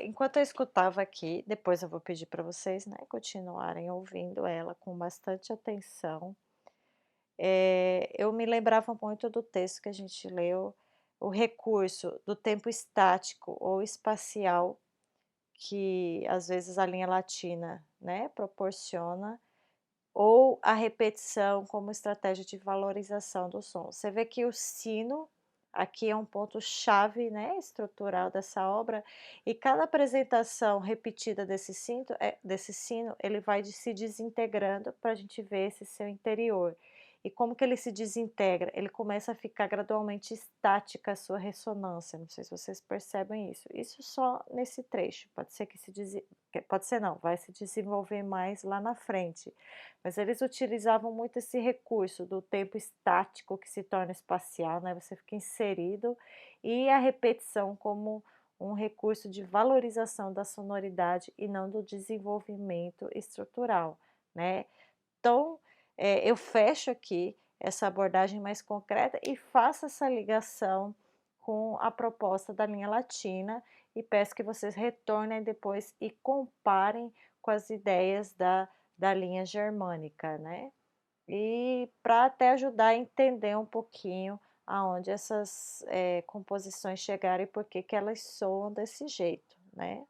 Enquanto eu escutava aqui, depois eu vou pedir para vocês, né, continuarem ouvindo ela com bastante atenção. Eu me lembrava muito do texto que a gente leu, o recurso do tempo estático ou espacial, que às vezes a linha latina, né, proporciona, ou a repetição como estratégia de valorização do som. Você vê que o sino aqui é um ponto chave, né, estrutural dessa obra, e cada apresentação repetida desse sino, ele vai se desintegrando para a gente ver esse seu interior. E como que ele se desintegra? Ele começa a ficar gradualmente estática a sua ressonância, não sei se vocês percebem isso. Isso só nesse trecho, pode ser que pode ser não, vai se desenvolver mais lá na frente. Mas eles utilizavam muito esse recurso do tempo estático que se torna espacial, né, você fica inserido, e a repetição como um recurso de valorização da sonoridade e não do desenvolvimento estrutural, né. Então, eu fecho aqui essa abordagem mais concreta e faço essa ligação com a proposta da linha latina e peço que vocês retornem depois e comparem com as ideias da linha germânica, né. E para até ajudar a entender um pouquinho aonde essas, composições chegaram e por que que elas soam desse jeito, né.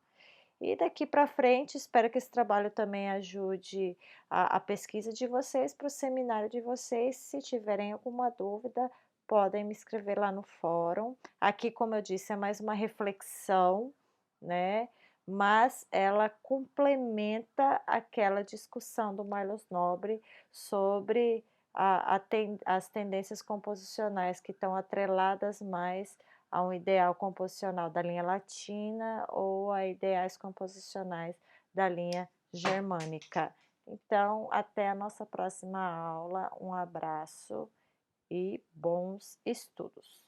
E daqui para frente, espero que esse trabalho também ajude a pesquisa de vocês para o seminário de vocês. Se tiverem alguma dúvida, podem me escrever lá no fórum. Aqui, como eu disse, é mais uma reflexão, né, mas ela complementa aquela discussão do Marlos Nobre sobre as tendências composicionais que estão atreladas mais a um ideal composicional da linha latina ou a ideais composicionais da linha germânica. Então, até a nossa próxima aula. Um abraço e bons estudos.